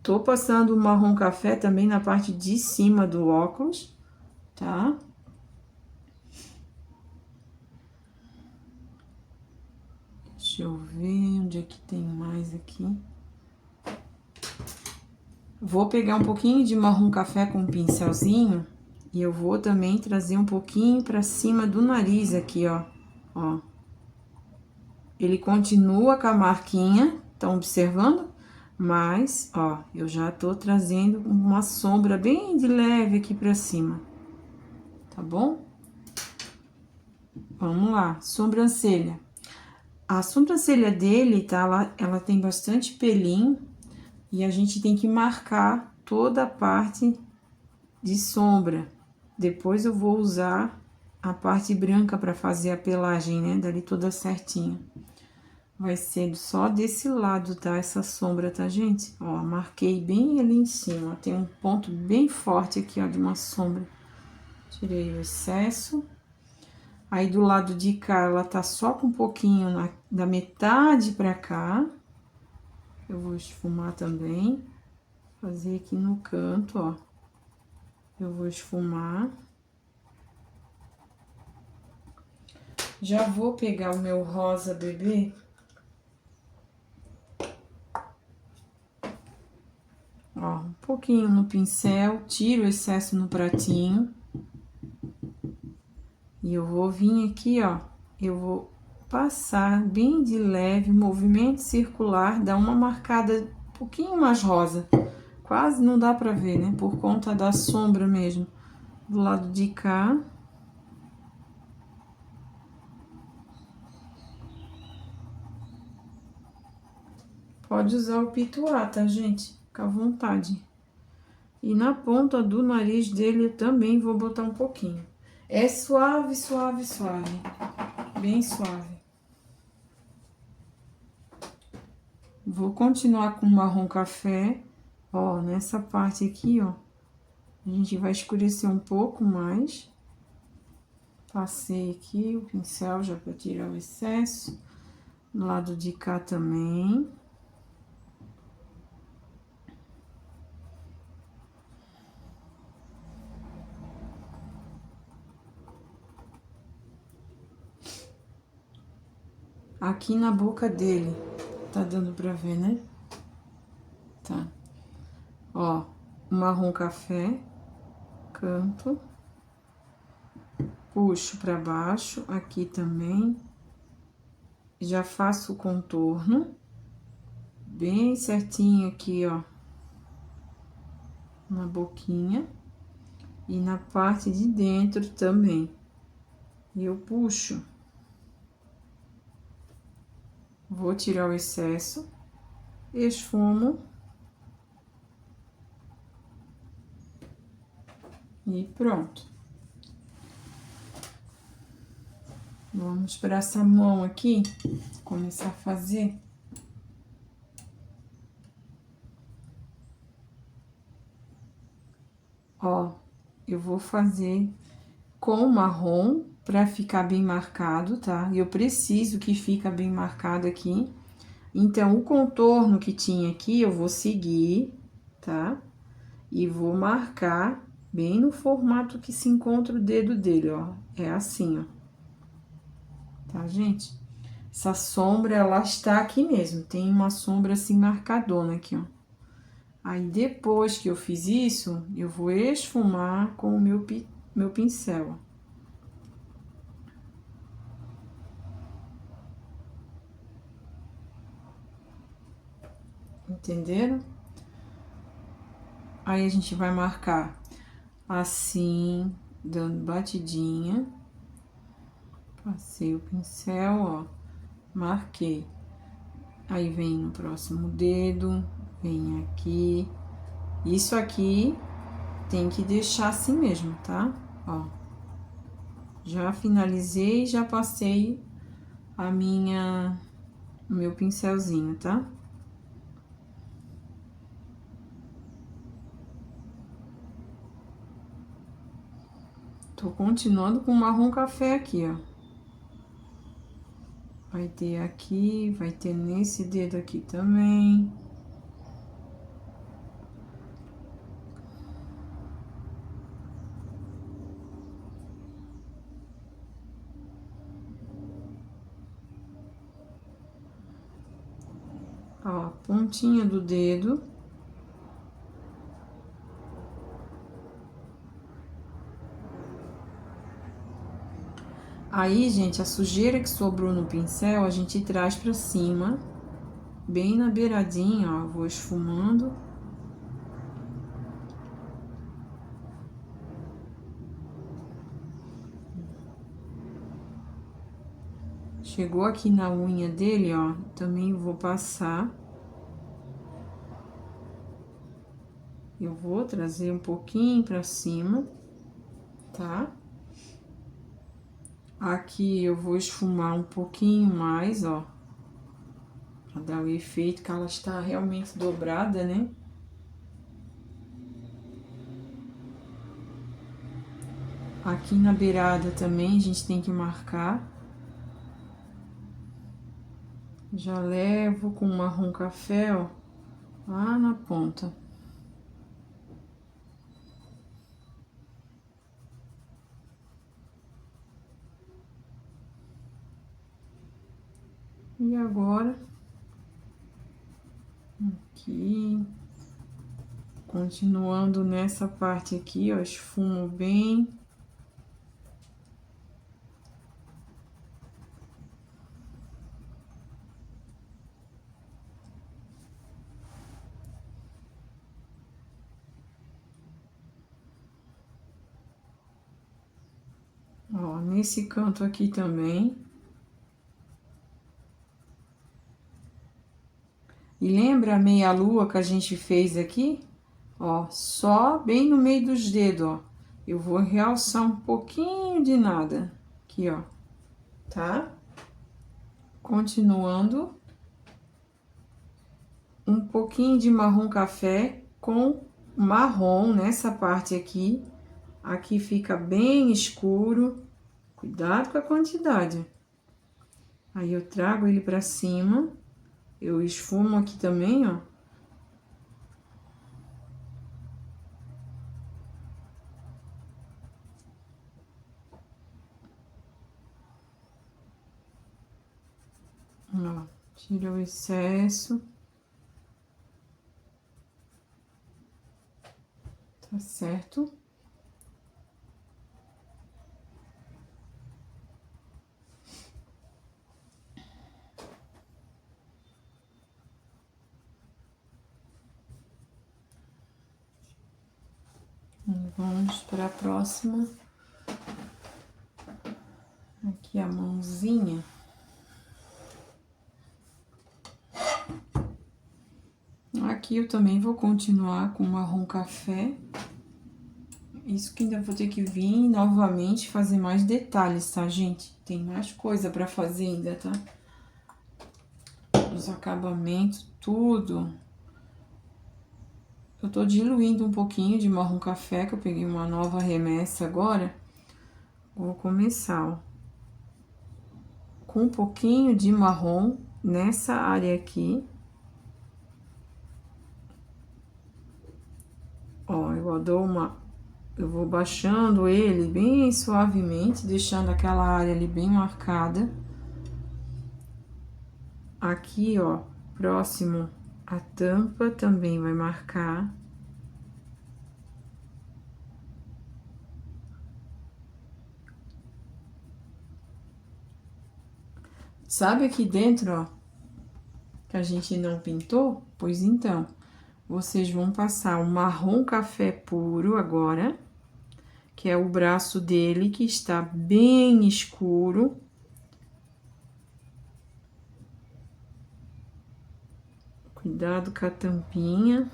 Tô passando o marrom café também na parte de cima do óculos, tá? Deixa eu ver onde é que tem mais aqui. Vou pegar um pouquinho de marrom café com um pincelzinho e eu vou também trazer um pouquinho pra cima do nariz aqui, ó. Ó. Ele continua com a marquinha, estão observando? Mas, ó, eu já tô trazendo uma sombra bem de leve aqui pra cima, tá bom? Vamos lá, sobrancelha. A sobrancelha dele, tá? Ela tem bastante pelinho e a gente tem que marcar toda a parte de sombra. Depois eu vou usar a parte branca para fazer a pelagem, né? Dali toda certinha. Vai ser só desse lado, tá? Essa sombra, tá, gente? Ó, marquei bem ali em cima. Tem um ponto bem forte aqui, ó, de uma sombra. Tirei o excesso. Aí, do lado de cá, ela tá só com um pouquinho da metade pra cá. Eu vou esfumar também. Fazer aqui no canto, ó. Eu vou esfumar. Já vou pegar o meu rosa bebê. Ó, um pouquinho no pincel, tiro o excesso no pratinho. E eu vou vir aqui, ó, eu vou passar bem de leve, movimento circular, dar uma marcada um pouquinho mais rosa. Quase não dá pra ver, né? Por conta da sombra mesmo. Do lado de cá. Pode usar o pituá, tá, gente? Fica à vontade. E na ponta do nariz dele eu também vou botar um pouquinho. É suave, suave, suave. Bem suave. Vou continuar com o marrom café. Ó, nessa parte aqui, ó. A gente vai escurecer um pouco mais. Passei aqui o pincel já para tirar o excesso. Do lado de cá também. Aqui na boca dele. Tá dando pra ver, né? Tá. Ó, marrom café. Canto. Puxo pra baixo. Aqui também. Já faço o contorno. Bem certinho aqui, ó. Na boquinha. E na parte de dentro também. E eu puxo. Vou tirar o excesso. Esfumo. E pronto. Vamos para essa mão aqui, começar a fazer. Ó, eu vou fazer com marrom para ficar bem marcado, tá? E eu preciso que fica bem marcado aqui. Então, o contorno que tinha aqui, eu vou seguir, tá? E vou marcar bem no formato que se encontra o dedo dele, ó. É assim, ó. Tá, gente? Essa sombra, ela está aqui mesmo. Tem uma sombra assim marcadona aqui, ó. Aí, depois que eu fiz isso, eu vou esfumar com o meu pincel. Entenderam? Aí, a gente vai marcar assim, dando batidinha. Passei o pincel, ó. Marquei. Aí, vem no próximo dedo, vem aqui. Isso aqui tem que deixar assim mesmo, tá? Ó. Já finalizei, já passei o meu pincelzinho, tá? Tô continuando com o marrom café aqui, ó. Vai ter aqui, vai ter nesse dedo aqui também. Ó, pontinha do dedo. Aí, gente, a sujeira que sobrou no pincel, a gente traz pra cima, bem na beiradinha, ó, vou esfumando. Chegou aqui na unha dele, ó, também vou passar. Eu vou trazer um pouquinho pra cima, tá? Aqui eu vou esfumar um pouquinho mais, ó. Pra dar o efeito que ela está realmente dobrada, né? Aqui na beirada também a gente tem que marcar. Já levo com marrom café, ó, lá na ponta. E agora, aqui, continuando nessa parte aqui, ó, esfumo bem. Ó, nesse canto aqui também. E lembra a meia-lua que a gente fez aqui? Ó, só bem no meio dos dedos, ó. Eu vou realçar um pouquinho de nada. Aqui, ó. Tá? Continuando. Um pouquinho de marrom café com marrom nessa parte aqui. Aqui fica bem escuro. Cuidado com a quantidade. Aí eu trago ele pra cima. Eu esfumo aqui também, ó. Ó, tira o excesso. Tá certo? Vamos para a próxima. Aqui a mãozinha. Aqui eu também vou continuar com marrom café. Isso que ainda vou ter que vir novamente fazer mais detalhes, tá, gente? Tem mais coisa pra fazer ainda, tá? Os acabamentos, tudo. Eu tô diluindo um pouquinho de marrom café, que eu peguei uma nova remessa agora. Vou começar, ó, com um pouquinho de marrom nessa área aqui. Ó, eu vou baixando ele bem suavemente, deixando aquela área ali bem marcada. Aqui, ó, próximo à tampa também vai marcar. Sabe aqui dentro, ó, que a gente não pintou? Pois então, vocês vão passar o marrom café puro agora, que é o braço dele, que está bem escuro. Cuidado com a tampinha.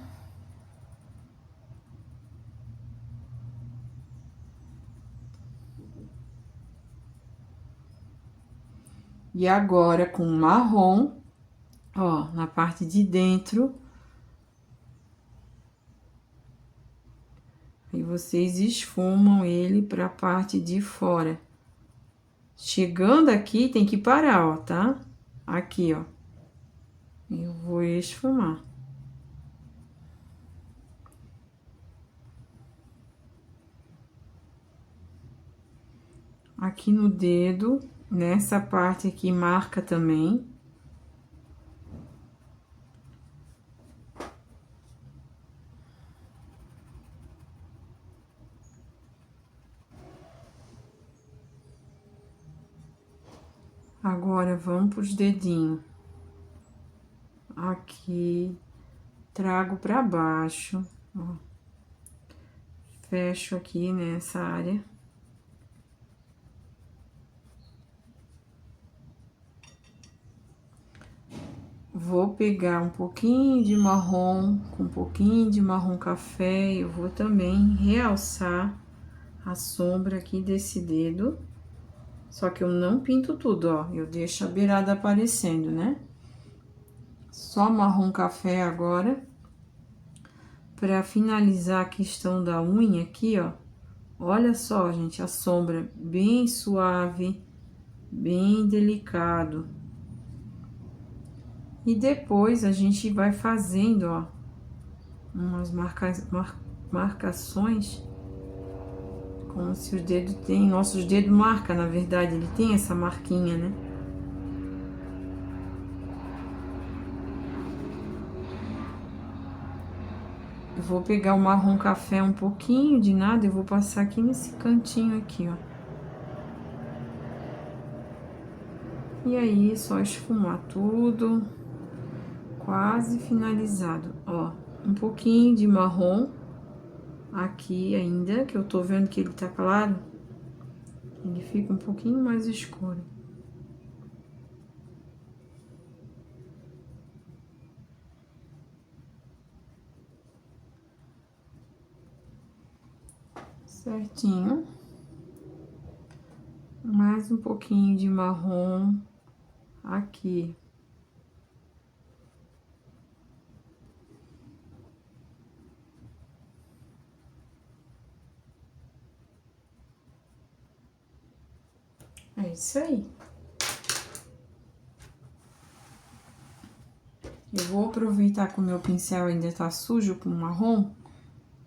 E agora, com marrom, ó, na parte de dentro. Aí vocês esfumam ele pra parte de fora. Chegando aqui, tem que parar, ó, tá? Aqui, ó. Eu vou esfumar. Aqui no dedo, nessa parte aqui, marca também. Agora, vamos pros dedinhos. Aqui, trago pra baixo, ó. Fecho aqui nessa área. Vou pegar um pouquinho de marrom, com um pouquinho de marrom café, eu vou também realçar a sombra aqui desse dedo. Só que eu não pinto tudo, ó, eu deixo a beirada aparecendo, né? Só marrom café agora. Pra finalizar a questão da unha aqui, ó. Olha só, gente, a sombra bem suave, bem delicado. E depois a gente vai fazendo, ó, umas marcações, como se os dedos tem, nossos dedos marca, na verdade, ele tem essa marquinha, né? Eu vou pegar o marrom café um pouquinho de nada e vou passar aqui nesse cantinho aqui, ó. E aí, só esfumar tudo. Quase finalizado, ó. Um pouquinho de marrom aqui ainda, que eu tô vendo que ele tá claro. Ele fica um pouquinho mais escuro. Certinho. Mais um pouquinho de marrom aqui. É isso aí. Eu vou aproveitar que o meu pincel ainda tá sujo com marrom,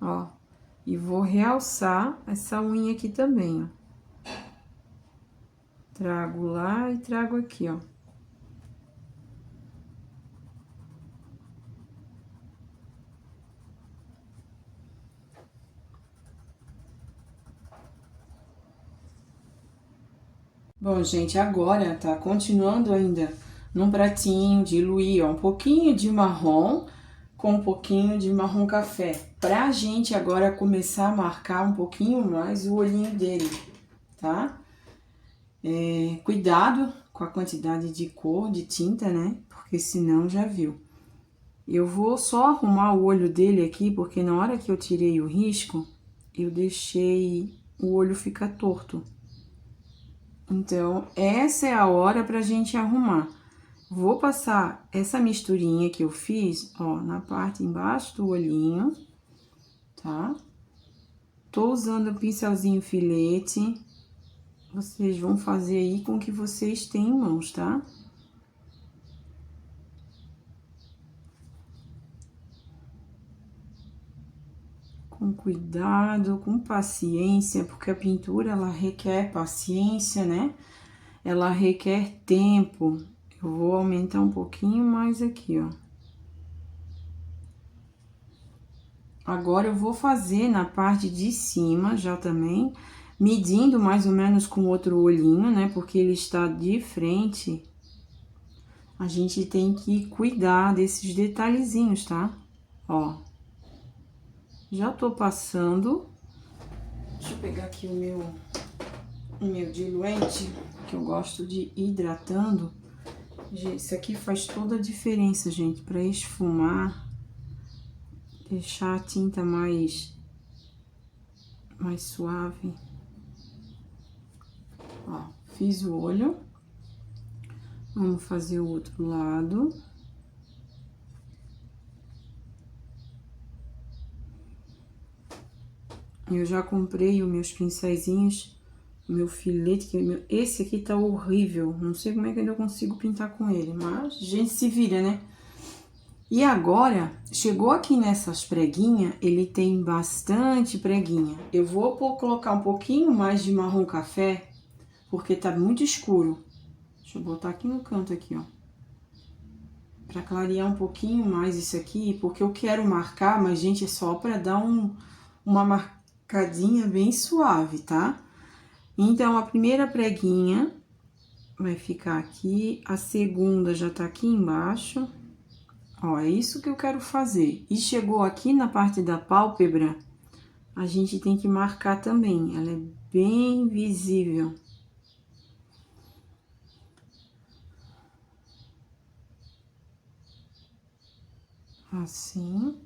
ó, e vou realçar essa unha aqui também, ó. Trago lá e trago aqui, ó. Bom, gente, agora tá continuando ainda num pratinho, diluir, ó, um pouquinho de marrom com um pouquinho de marrom café. Pra gente agora começar a marcar um pouquinho mais o olhinho dele, tá? Cuidado com a quantidade de cor, de tinta, né? Porque senão já viu. Eu vou só arrumar o olho dele aqui, porque na hora que eu tirei o risco, eu deixei o olho ficar torto. Então, essa é a hora pra gente arrumar. Vou passar essa misturinha que eu fiz, ó, na parte embaixo do olhinho, tá? Tô usando o pincelzinho filete. Vocês vão fazer aí com o que vocês têm em mãos, tá? Com cuidado, com paciência, porque a pintura, ela requer paciência, né? Ela requer tempo. Eu vou aumentar um pouquinho mais aqui, ó. Agora, eu vou fazer na parte de cima já também, medindo mais ou menos com o outro olhinho, né? Porque ele está de frente. A gente tem que cuidar desses detalhezinhos, tá? Ó. Já tô passando. Deixa eu pegar aqui o meu diluente, que eu gosto de ir hidratando. Isso aqui faz toda a diferença, gente, para esfumar, deixar a tinta mais suave. Ó, fiz o olho. Vamos fazer o outro lado. Eu já comprei os meus pincéisinhos, o meu filete, que esse aqui tá horrível. Não sei como é que ainda consigo pintar com ele, mas a gente se vira, né? E agora, chegou aqui nessas preguinhas, ele tem bastante preguinha. Eu vou colocar um pouquinho mais de marrom café, porque tá muito escuro. Deixa eu botar aqui no canto aqui, ó. Pra clarear um pouquinho mais isso aqui, porque eu quero marcar, mas, gente, é só pra dar uma marcadinha bem suave, tá? Então, a primeira preguinha vai ficar aqui, a segunda já tá aqui embaixo. Ó, é isso que eu quero fazer. E chegou aqui na parte da pálpebra, a gente tem que marcar também. Ela é bem visível. Assim.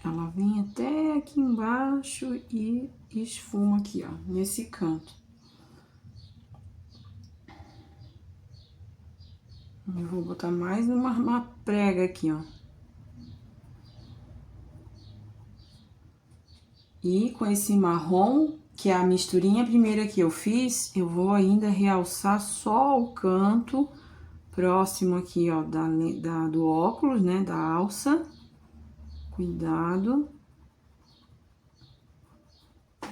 Ela vem até aqui embaixo e esfuma aqui, ó, nesse canto. Eu vou botar mais uma prega aqui, ó. E com esse marrom, que é a misturinha primeira que eu fiz, eu vou ainda realçar só o canto próximo aqui, ó, do óculos, né, da alça. Cuidado.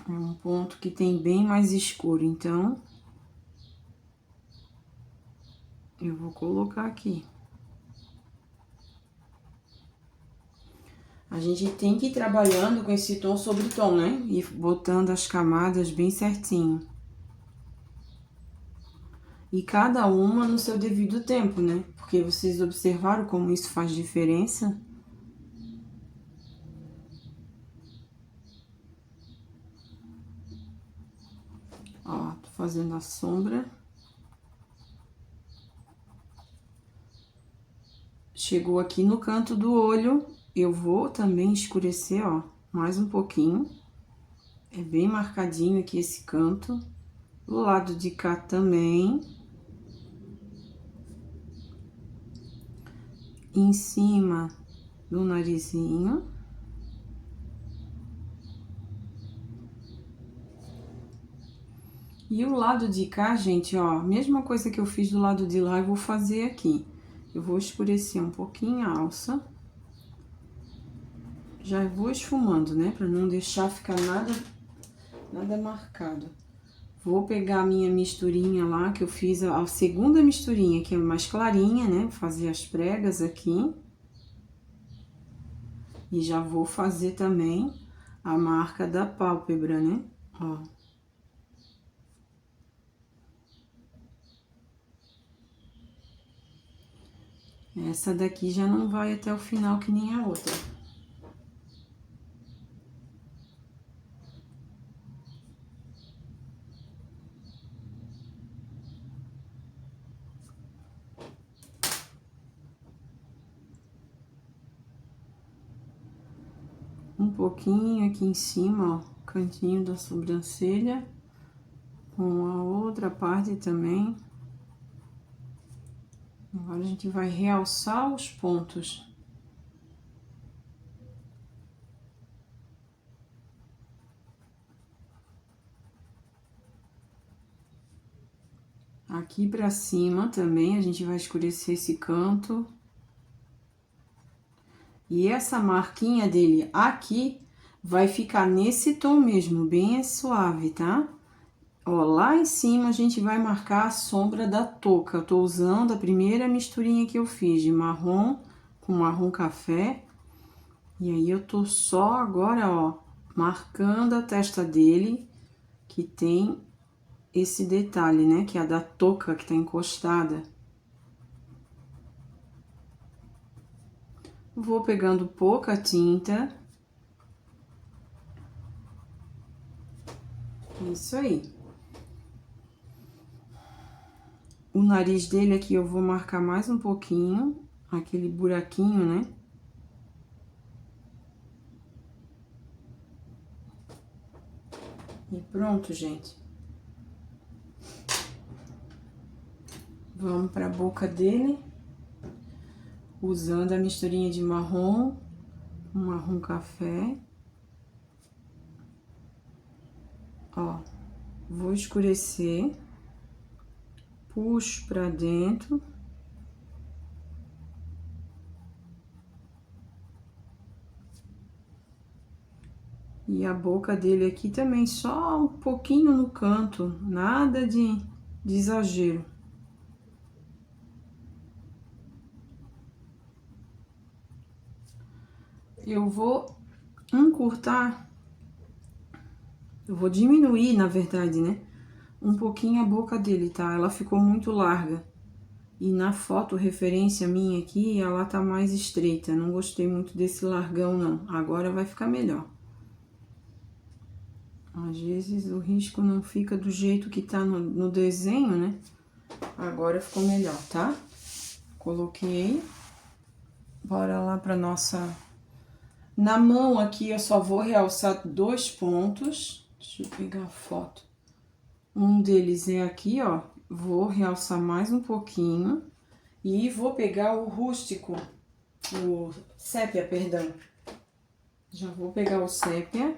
É um ponto que tem bem mais escuro, então eu vou colocar aqui. A gente tem que ir trabalhando com esse tom sobre tom, né? E botando as camadas bem certinho. E cada uma no seu devido tempo, né? Porque vocês observaram como isso faz diferença? Ó, tô fazendo a sombra. Chegou aqui no canto do olho, eu vou também escurecer, ó, mais um pouquinho. É bem marcadinho aqui esse canto. Do lado de cá também. Em cima do narizinho. E o lado de cá, gente, ó, mesma coisa que eu fiz do lado de lá, eu vou fazer aqui. Eu vou escurecer um pouquinho a alça. Já vou esfumando, né, pra não deixar ficar nada marcado. Vou pegar a minha misturinha lá, que eu fiz a segunda misturinha, que é mais clarinha, né, vou fazer as pregas aqui. E já vou fazer também a marca da pálpebra, né, ó. Essa daqui já não vai até o final que nem a outra. Um pouquinho aqui em cima, ó, cantinho da sobrancelha, com a outra parte também. Agora a gente vai realçar os pontos. Aqui pra cima também a gente vai escurecer esse canto. E essa marquinha dele aqui vai ficar nesse tom mesmo, bem suave, tá? Ó, lá em cima a gente vai marcar a sombra da touca. Eu tô usando a primeira misturinha que eu fiz de marrom com marrom café. E aí eu tô só agora, ó, marcando a testa dele, que tem esse detalhe, né? Que é a da touca que tá encostada. Vou pegando pouca tinta. Isso aí. O nariz dele aqui eu vou marcar mais um pouquinho, aquele buraquinho, né? E pronto, gente. Vamos para a boca dele, usando a misturinha de marrom, um marrom café. Ó, vou escurecer, puxo para dentro. E a boca dele aqui também, só um pouquinho no canto, nada de exagero. Eu vou encurtar, eu vou diminuir, na verdade, né? Um pouquinho a boca dele, tá? Ela ficou muito larga. E na foto referência minha aqui, ela tá mais estreita. Não gostei muito desse largão, não. Agora vai ficar melhor. Às vezes o risco não fica do jeito que tá no desenho, né? Agora ficou melhor, tá? Coloquei. Bora lá pra nossa... Na mão aqui eu só vou realçar 2 pontos. Deixa eu pegar a foto. Um deles é aqui, ó. Vou realçar mais um pouquinho. E vou pegar o rústico, o sépia, perdão. Já vou pegar o sépia.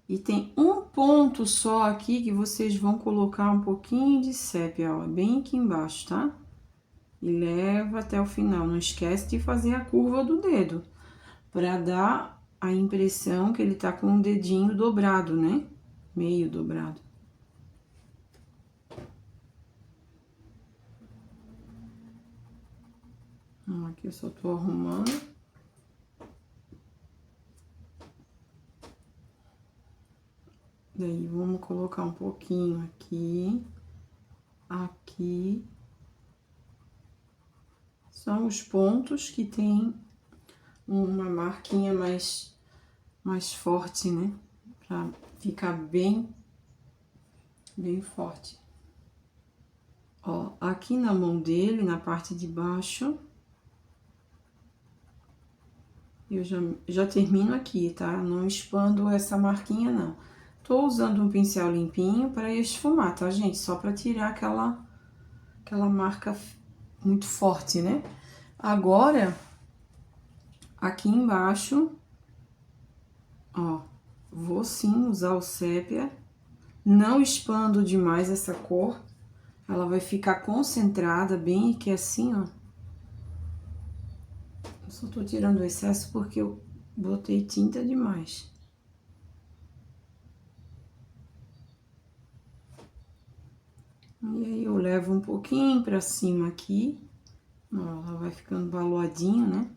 E tem um ponto só aqui que vocês vão colocar um pouquinho de sépia, ó. Bem aqui embaixo, tá? E leva até o final. Não esquece de fazer a curva do dedo. Pra dar a impressão que ele tá com o dedinho dobrado, né? Meio dobrado. Aqui eu só tô arrumando. Daí, vamos colocar um pouquinho aqui, aqui. São os pontos que tem uma marquinha mais forte, né? Pra ficar bem forte. Ó, aqui na mão dele, na parte de baixo, eu já termino aqui, tá? Não expando essa marquinha, não. Tô usando um pincel limpinho para esfumar, tá, gente? Só para tirar aquela marca muito forte, né? Agora, aqui embaixo, ó, vou sim usar o sépia. Não expando demais essa cor. Ela vai ficar concentrada bem aqui assim, ó. Eu só tô tirando o excesso porque eu botei tinta demais. E aí, eu levo um pouquinho pra cima aqui. Ó, ela vai ficando baloadinho, né?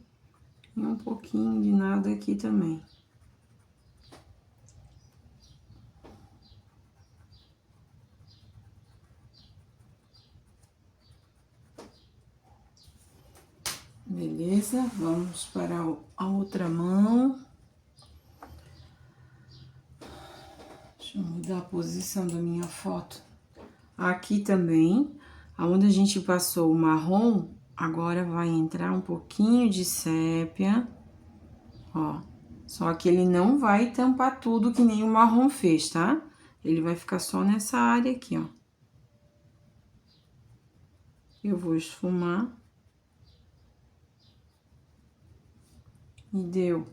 E um pouquinho de nada aqui também. Beleza, vamos para a outra mão. Deixa eu mudar a posição da minha foto. Aqui também, aonde a gente passou o marrom, agora vai entrar um pouquinho de sépia, ó. Só que ele não vai tampar tudo que nem o marrom fez, tá? Ele vai ficar só nessa área aqui, ó. Eu vou esfumar. E deu.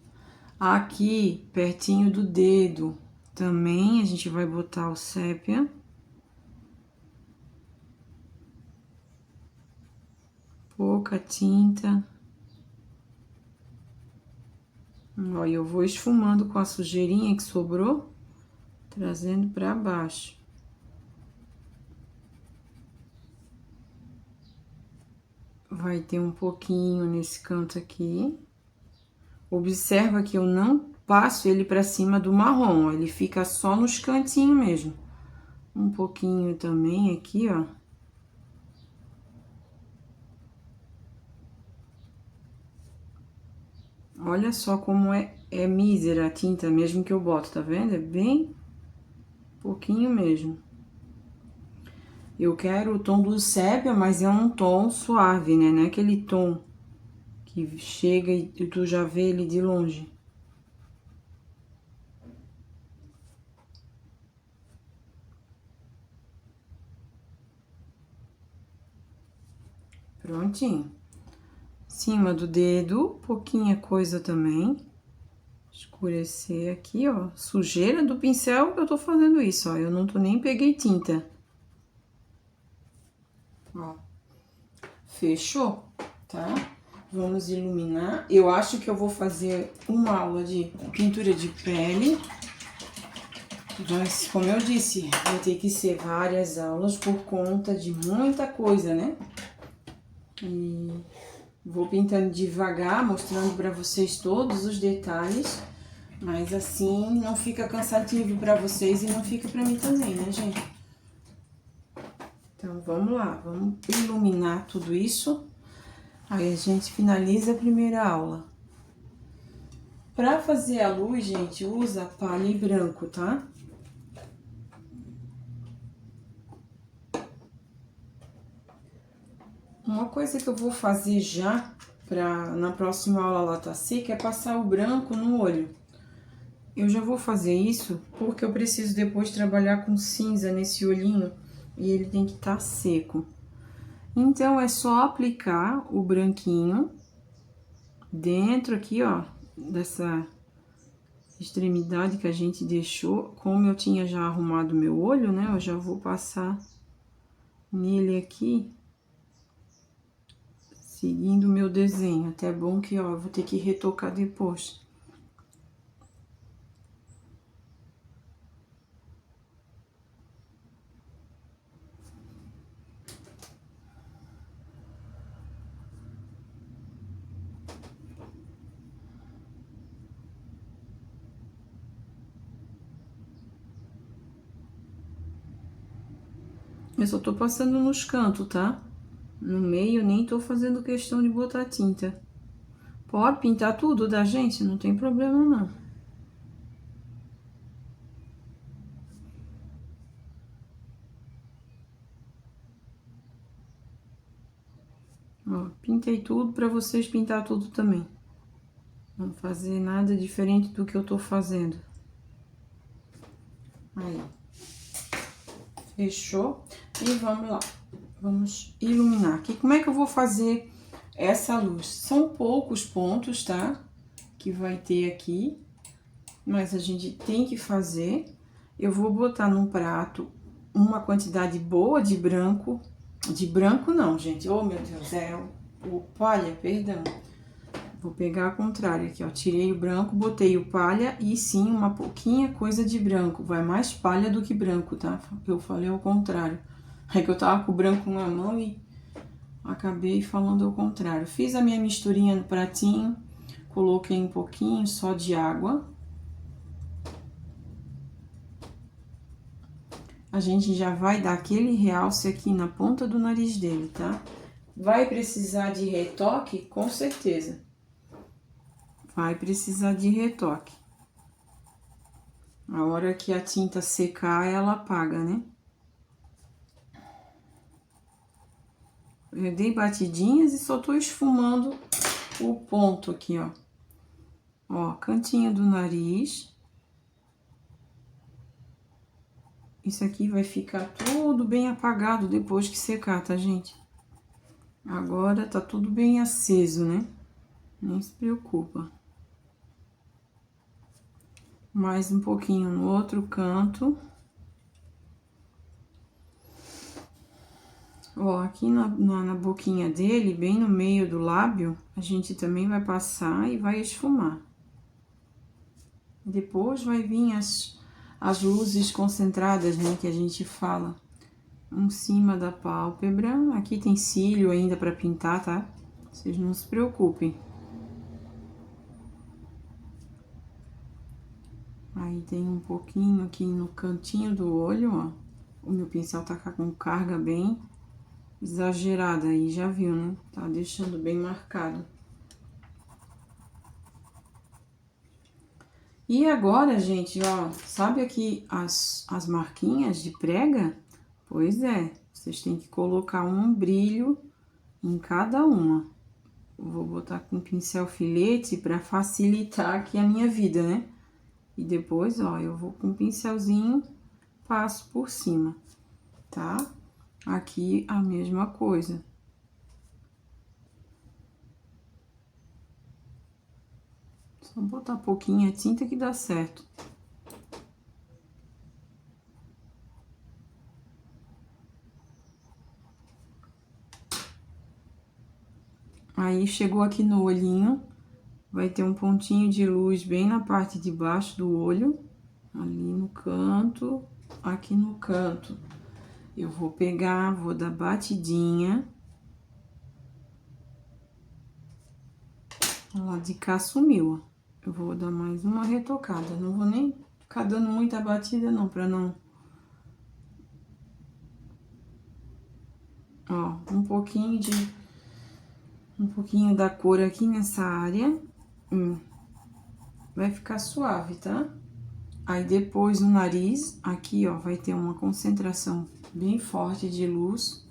Aqui, pertinho do dedo, também a gente vai botar o sépia. Pouca tinta. Ó, eu vou esfumando com a sujeirinha que sobrou, trazendo pra baixo. Vai ter um pouquinho nesse canto aqui. Observa que eu não passo ele pra cima do marrom, ó, ele fica só nos cantinhos mesmo. Um pouquinho também aqui, ó. Olha só como é mísera a tinta mesmo que eu boto, tá vendo? É bem pouquinho mesmo. Eu quero o tom do sépia, mas é um tom suave, né? Não é aquele tom que chega e tu já vê ele de longe. Prontinho. Cima do dedo, pouquinha coisa também. Escurecer aqui, ó. Sujeira do pincel que eu tô fazendo isso, ó. Eu não tô nem peguei tinta. Ó. Fechou, tá? Vamos iluminar. Eu acho que eu vou fazer uma aula de pintura de pele. Mas, como eu disse, vai ter que ser várias aulas por conta de muita coisa, né? E vou pintando devagar, mostrando pra vocês todos os detalhes. Mas assim não fica cansativo pra vocês e não fica pra mim também, né, gente? Então, vamos lá. Vamos iluminar tudo isso. Aí, a gente finaliza a primeira aula. Pra fazer a luz, gente, usa palha e branco, tá? Uma coisa que eu vou fazer já, na próxima aula ela tá seca, é passar o branco no olho. Eu já vou fazer isso porque eu preciso depois trabalhar com cinza nesse olhinho e ele tem que estar seco. Então, é só aplicar o branquinho dentro aqui, ó, dessa extremidade que a gente deixou. Como eu tinha já arrumado meu olho, né, eu já vou passar nele aqui, seguindo o meu desenho. Até bom que, ó, eu vou ter que retocar depois. Eu só tô passando nos cantos, tá? No meio, nem tô fazendo questão de botar tinta. Pode pintar tudo da gente, não tem problema não. Ó, pintei tudo pra vocês pintar tudo também. Não fazer nada diferente do que eu tô fazendo. Aí. Fechou? E vamos lá. Vamos iluminar aqui. Como é que eu vou fazer essa luz? São poucos pontos, tá? Que vai ter aqui. Mas a gente tem que fazer. Eu vou botar num prato uma quantidade boa de branco. De branco não, gente. Oh, meu Deus, o palha, perdão. Vou pegar ao contrário aqui, ó. Tirei o branco, botei o palha e sim, uma pouquinha coisa de branco. Vai mais palha do que branco, tá? Eu falei ao contrário. É que eu tava com o branco na mão e acabei falando ao contrário. Fiz a minha misturinha no pratinho, coloquei um pouquinho só de água. A gente já vai dar aquele realce aqui na ponta do nariz dele, tá? Vai precisar de retoque? Com certeza. Vai precisar de retoque. A hora que a tinta secar, ela apaga, né? Eu dei batidinhas e só tô esfumando o ponto aqui, ó. Ó, cantinho do nariz. Isso aqui vai ficar tudo bem apagado depois que secar, tá, gente? Agora tá tudo bem aceso, né? Nem se preocupa. Mais um pouquinho no outro canto. Ó, aqui na boquinha dele, bem no meio do lábio, a gente também vai passar e vai esfumar. Depois vai vir as luzes concentradas, né, que a gente fala. Em cima da pálpebra. Aqui tem cílio ainda pra pintar, tá? Vocês não se preocupem. Aí tem um pouquinho aqui no cantinho do olho, ó. O meu pincel tá com carga bem exagerada aí, já viu, né? Tá deixando bem marcado. E agora, gente, ó, sabe aqui as marquinhas de prega? Pois é, vocês têm que colocar um brilho em cada uma. Vou botar com pincel filete pra facilitar aqui a minha vida, né? E depois, ó, eu vou com um pincelzinho, passo por cima, tá? Aqui a mesma coisa. Só botar pouquinha tinta que dá certo. Aí, chegou aqui no olhinho, vai ter um pontinho de luz bem na parte de baixo do olho, ali no canto, aqui no canto. Eu vou pegar, vou dar batidinha. Lá de cá sumiu, ó. Eu vou dar mais uma retocada, não vou nem ficar dando muita batida não, pra não... Ó, um pouquinho da cor aqui nessa área. Vai ficar suave, tá? Aí, depois, o nariz, aqui, ó, vai ter uma concentração bem forte de luz.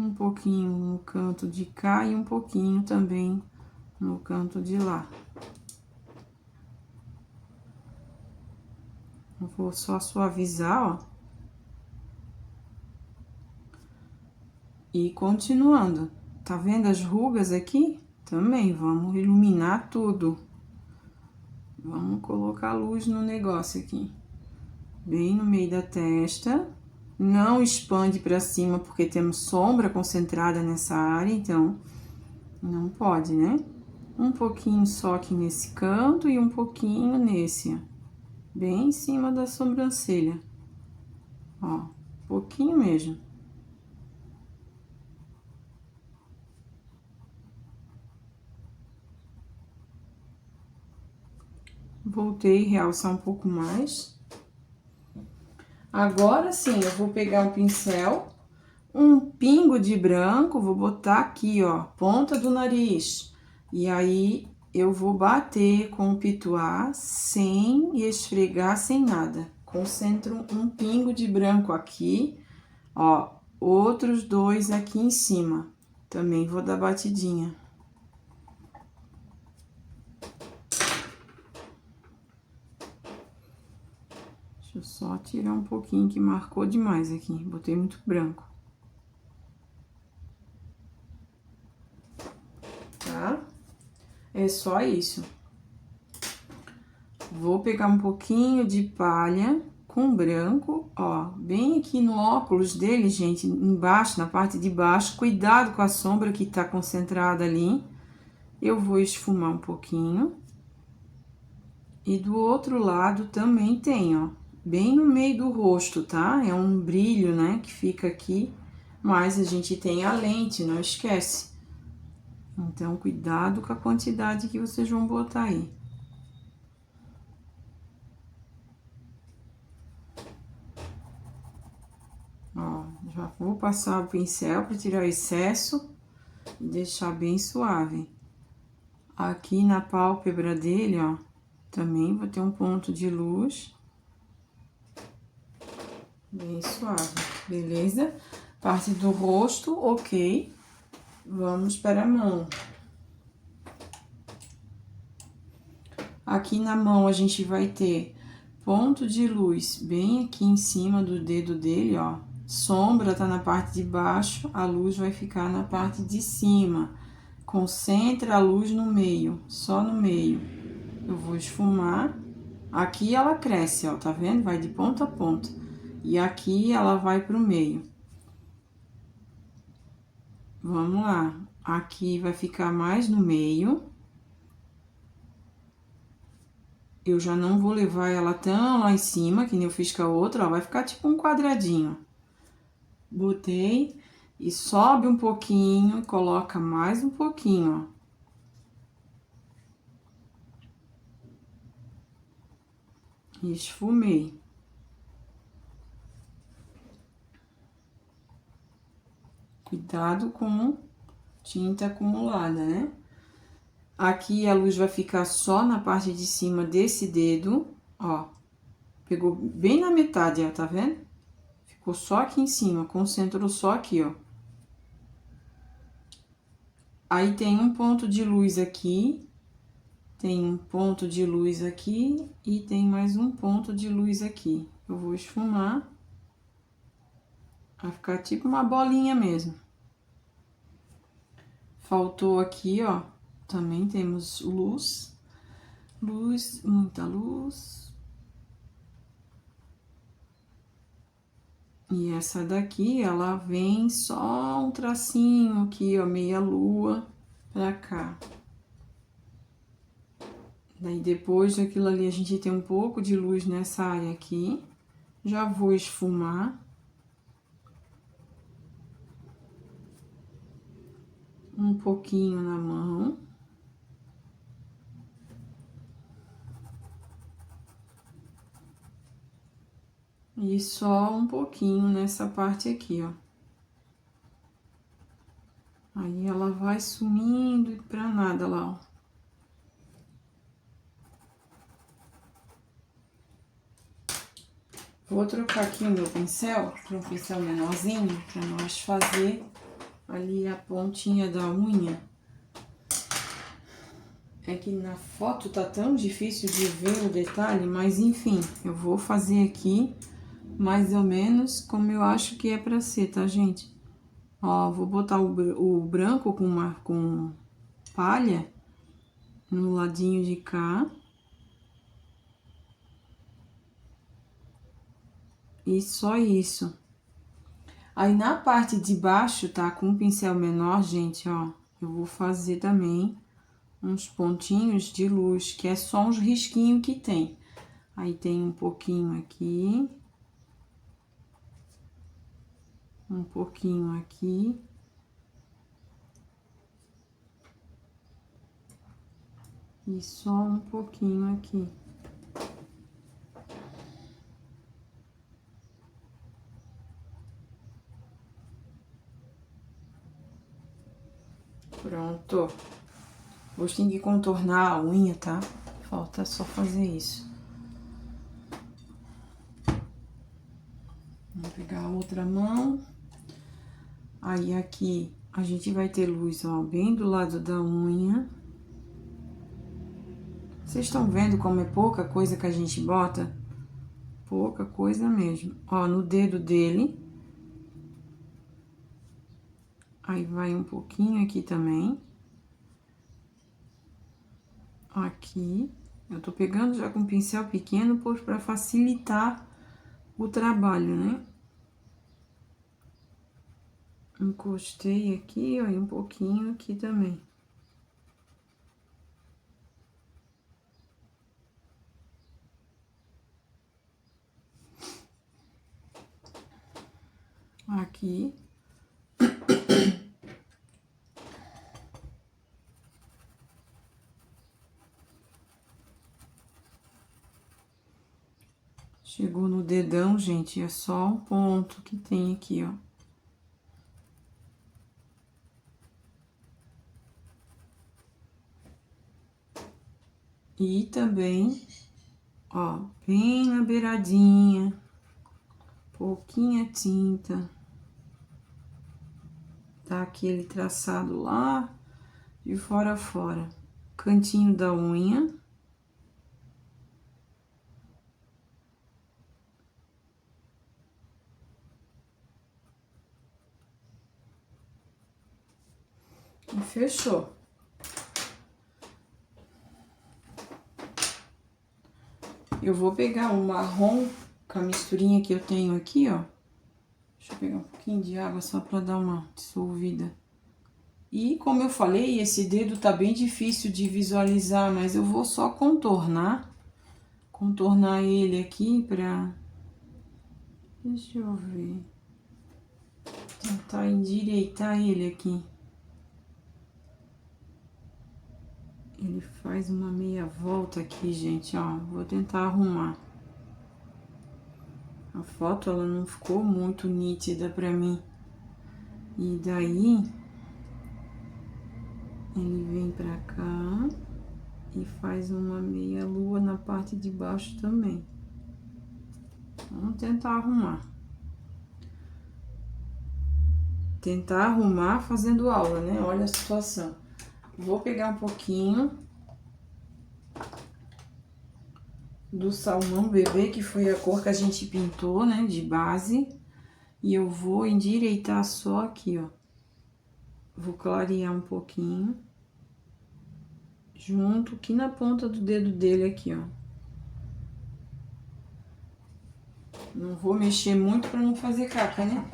Um pouquinho no canto de cá e um pouquinho também no canto de lá. Eu vou só suavizar, ó. E continuando. Tá vendo as rugas aqui? Também vamos iluminar tudo. Vamos colocar luz no negócio aqui. Bem no meio da testa. Não expande pra cima, porque temos sombra concentrada nessa área, então não pode, né? Um pouquinho só aqui nesse canto e um pouquinho nesse, ó. Bem em cima da sobrancelha. Ó, pouquinho mesmo. Voltei realçar um pouco mais. Agora sim, eu vou pegar um pincel, um pingo de branco, vou botar aqui, ó, ponta do nariz. E aí, eu vou bater com o pituá sem esfregar, sem nada. Concentro um pingo de branco aqui, ó, outros dois aqui em cima. Também vou dar batidinha. Deixa eu só tirar um pouquinho que marcou demais aqui, botei muito branco. Tá? É só isso. Vou pegar um pouquinho de palha com branco, ó, bem aqui no óculos dele, gente, embaixo, na parte de baixo. Cuidado com a sombra que tá concentrada ali. Eu vou esfumar um pouquinho. E do outro lado também tem, ó, bem no meio do rosto, tá? É um brilho, né, que fica aqui, mas a gente tem a lente, não esquece. Então, cuidado com a quantidade que vocês vão botar aí. Ó, já vou passar o pincel para tirar o excesso e deixar bem suave. Aqui na pálpebra dele, ó, também vou ter um ponto de luz. Bem suave, beleza? Parte do rosto, ok. Vamos para a mão. Aqui na mão a gente vai ter ponto de luz bem aqui em cima do dedo dele, ó. Sombra tá na parte de baixo, a luz vai ficar na parte de cima. Concentra a luz no meio, só no meio. Eu vou esfumar. Aqui ela cresce, ó, tá vendo? Vai de ponta a ponta. E aqui ela vai pro meio. Vamos lá. Aqui vai ficar mais no meio. Eu já não vou levar ela tão lá em cima, que nem eu fiz com a outra, ó. Vai ficar tipo um quadradinho. Botei e sobe um pouquinho e coloca mais um pouquinho, ó. Esfumei. Cuidado com tinta acumulada, né? Aqui a luz vai ficar só na parte de cima desse dedo, ó. Pegou bem na metade, ó, tá vendo? Ficou só aqui em cima, concentrou só aqui, ó. Aí tem um ponto de luz aqui, tem um ponto de luz aqui e tem mais um ponto de luz aqui. Eu vou esfumar. Vai ficar tipo uma bolinha mesmo. Faltou aqui, ó, também temos luz. Luz, muita luz. E essa daqui, ela vem só um tracinho aqui, ó, meia lua pra cá. Daí, depois daquilo ali, a gente tem um pouco de luz nessa área aqui. Já vou esfumar. Um pouquinho na mão. E só um pouquinho nessa parte aqui, ó. Aí, ela vai sumindo e pra nada lá, ó. Vou trocar aqui o meu pincel para um pincel menorzinho, para nós fazer ali a pontinha da unha. É que na foto tá tão difícil de ver o detalhe, mas enfim, eu vou fazer aqui mais ou menos como eu acho que é pra ser, tá, gente? Ó, vou botar o branco com palha no ladinho de cá. E só isso. Aí, na parte de baixo, tá? Com um pincel menor, gente, ó, eu vou fazer também uns pontinhos de luz, que é só uns risquinhos que tem. Aí, tem um pouquinho aqui. Um pouquinho aqui. E só um pouquinho aqui. Pronto. Vou ter que contornar a unha, tá? Falta só fazer isso. Vou pegar a outra mão. Aí, aqui, a gente vai ter luz, ó, bem do lado da unha. Vocês estão vendo como é pouca coisa que a gente bota? Pouca coisa mesmo. Ó, no dedo dele. Aí, vai um pouquinho aqui também. Aqui. Eu tô pegando já com pincel pequeno pra facilitar o trabalho, né? Encostei aqui, ó, e um pouquinho aqui também. Aqui. Chegou no dedão, gente, é só um ponto que tem aqui, ó. E também, ó, bem na beiradinha, pouquinha tinta. Tá aquele traçado lá de fora a fora. Cantinho da unha. E fechou. Eu vou pegar o marrom com a misturinha que eu tenho aqui, ó. Deixa eu pegar um pouquinho de água só pra dar uma dissolvida. E como eu falei, esse dedo tá bem difícil de visualizar, mas eu vou só contornar. Contornar ele aqui pra... Deixa eu ver. Tentar endireitar ele aqui. Ele faz uma meia volta aqui, gente, ó. Vou tentar arrumar. A foto, ela não ficou muito nítida pra mim. E daí, ele vem pra cá e faz uma meia lua na parte de baixo também. Vamos tentar arrumar. Tentar arrumar fazendo aula, né? Olha a situação. Vou pegar um pouquinho do salmão bebê, que foi a cor que a gente pintou, né? De base. E eu vou endireitar só aqui, ó. Vou clarear um pouquinho. Junto aqui na ponta do dedo dele aqui, ó. Não vou mexer muito pra não fazer caca, né?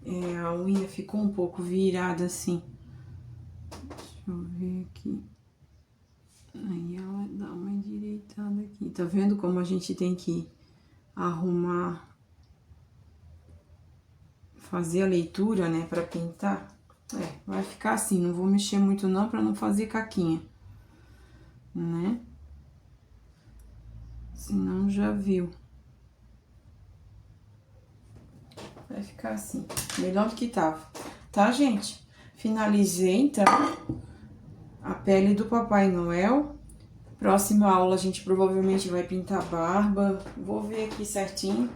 É, a unha ficou um pouco virada assim. Deixa eu ver aqui. Aí ela dá uma endireitada aqui. Tá vendo como a gente tem que arrumar, fazer a leitura, né, pra pintar? É, vai ficar assim, não vou mexer muito não pra não fazer caquinha, né? Senão já viu. Vai ficar assim, melhor do que tava. Tá, gente? Finalizei, então, a pele do Papai Noel. Próxima aula a gente provavelmente vai pintar a barba. Vou ver aqui certinho.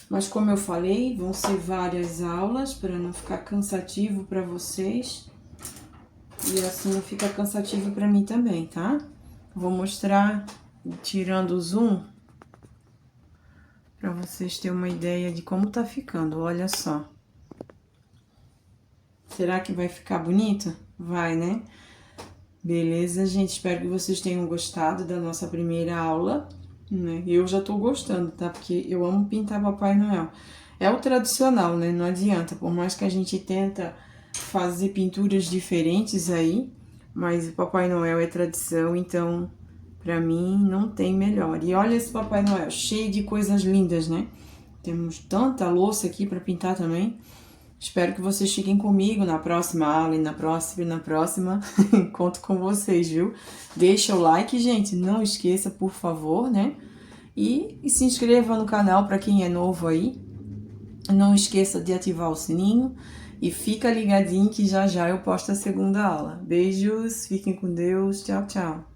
Mas como eu falei, vão ser várias aulas para não ficar cansativo para vocês. E assim não fica cansativo para mim também, tá? Vou mostrar tirando o zoom para vocês terem uma ideia de como tá ficando. Olha só. Será que vai ficar bonito? Vai, né? Beleza, gente? Espero que vocês tenham gostado da nossa primeira aula, né? Eu já tô gostando, tá? Porque eu amo pintar Papai Noel. É o tradicional, né? Não adianta. Por mais que a gente tenta fazer pinturas diferentes aí, mas o Papai Noel é tradição, então, pra mim, não tem melhor. E olha esse Papai Noel, cheio de coisas lindas, né? Temos tanta louça aqui pra pintar também. Espero que vocês fiquem comigo na próxima aula e na próxima. Conto com vocês, viu? Deixa o like, gente. Não esqueça, por favor, né? E se inscreva no canal para quem é novo aí. Não esqueça de ativar o sininho. E fica ligadinho que já já eu posto a segunda aula. Beijos, fiquem com Deus. Tchau, tchau.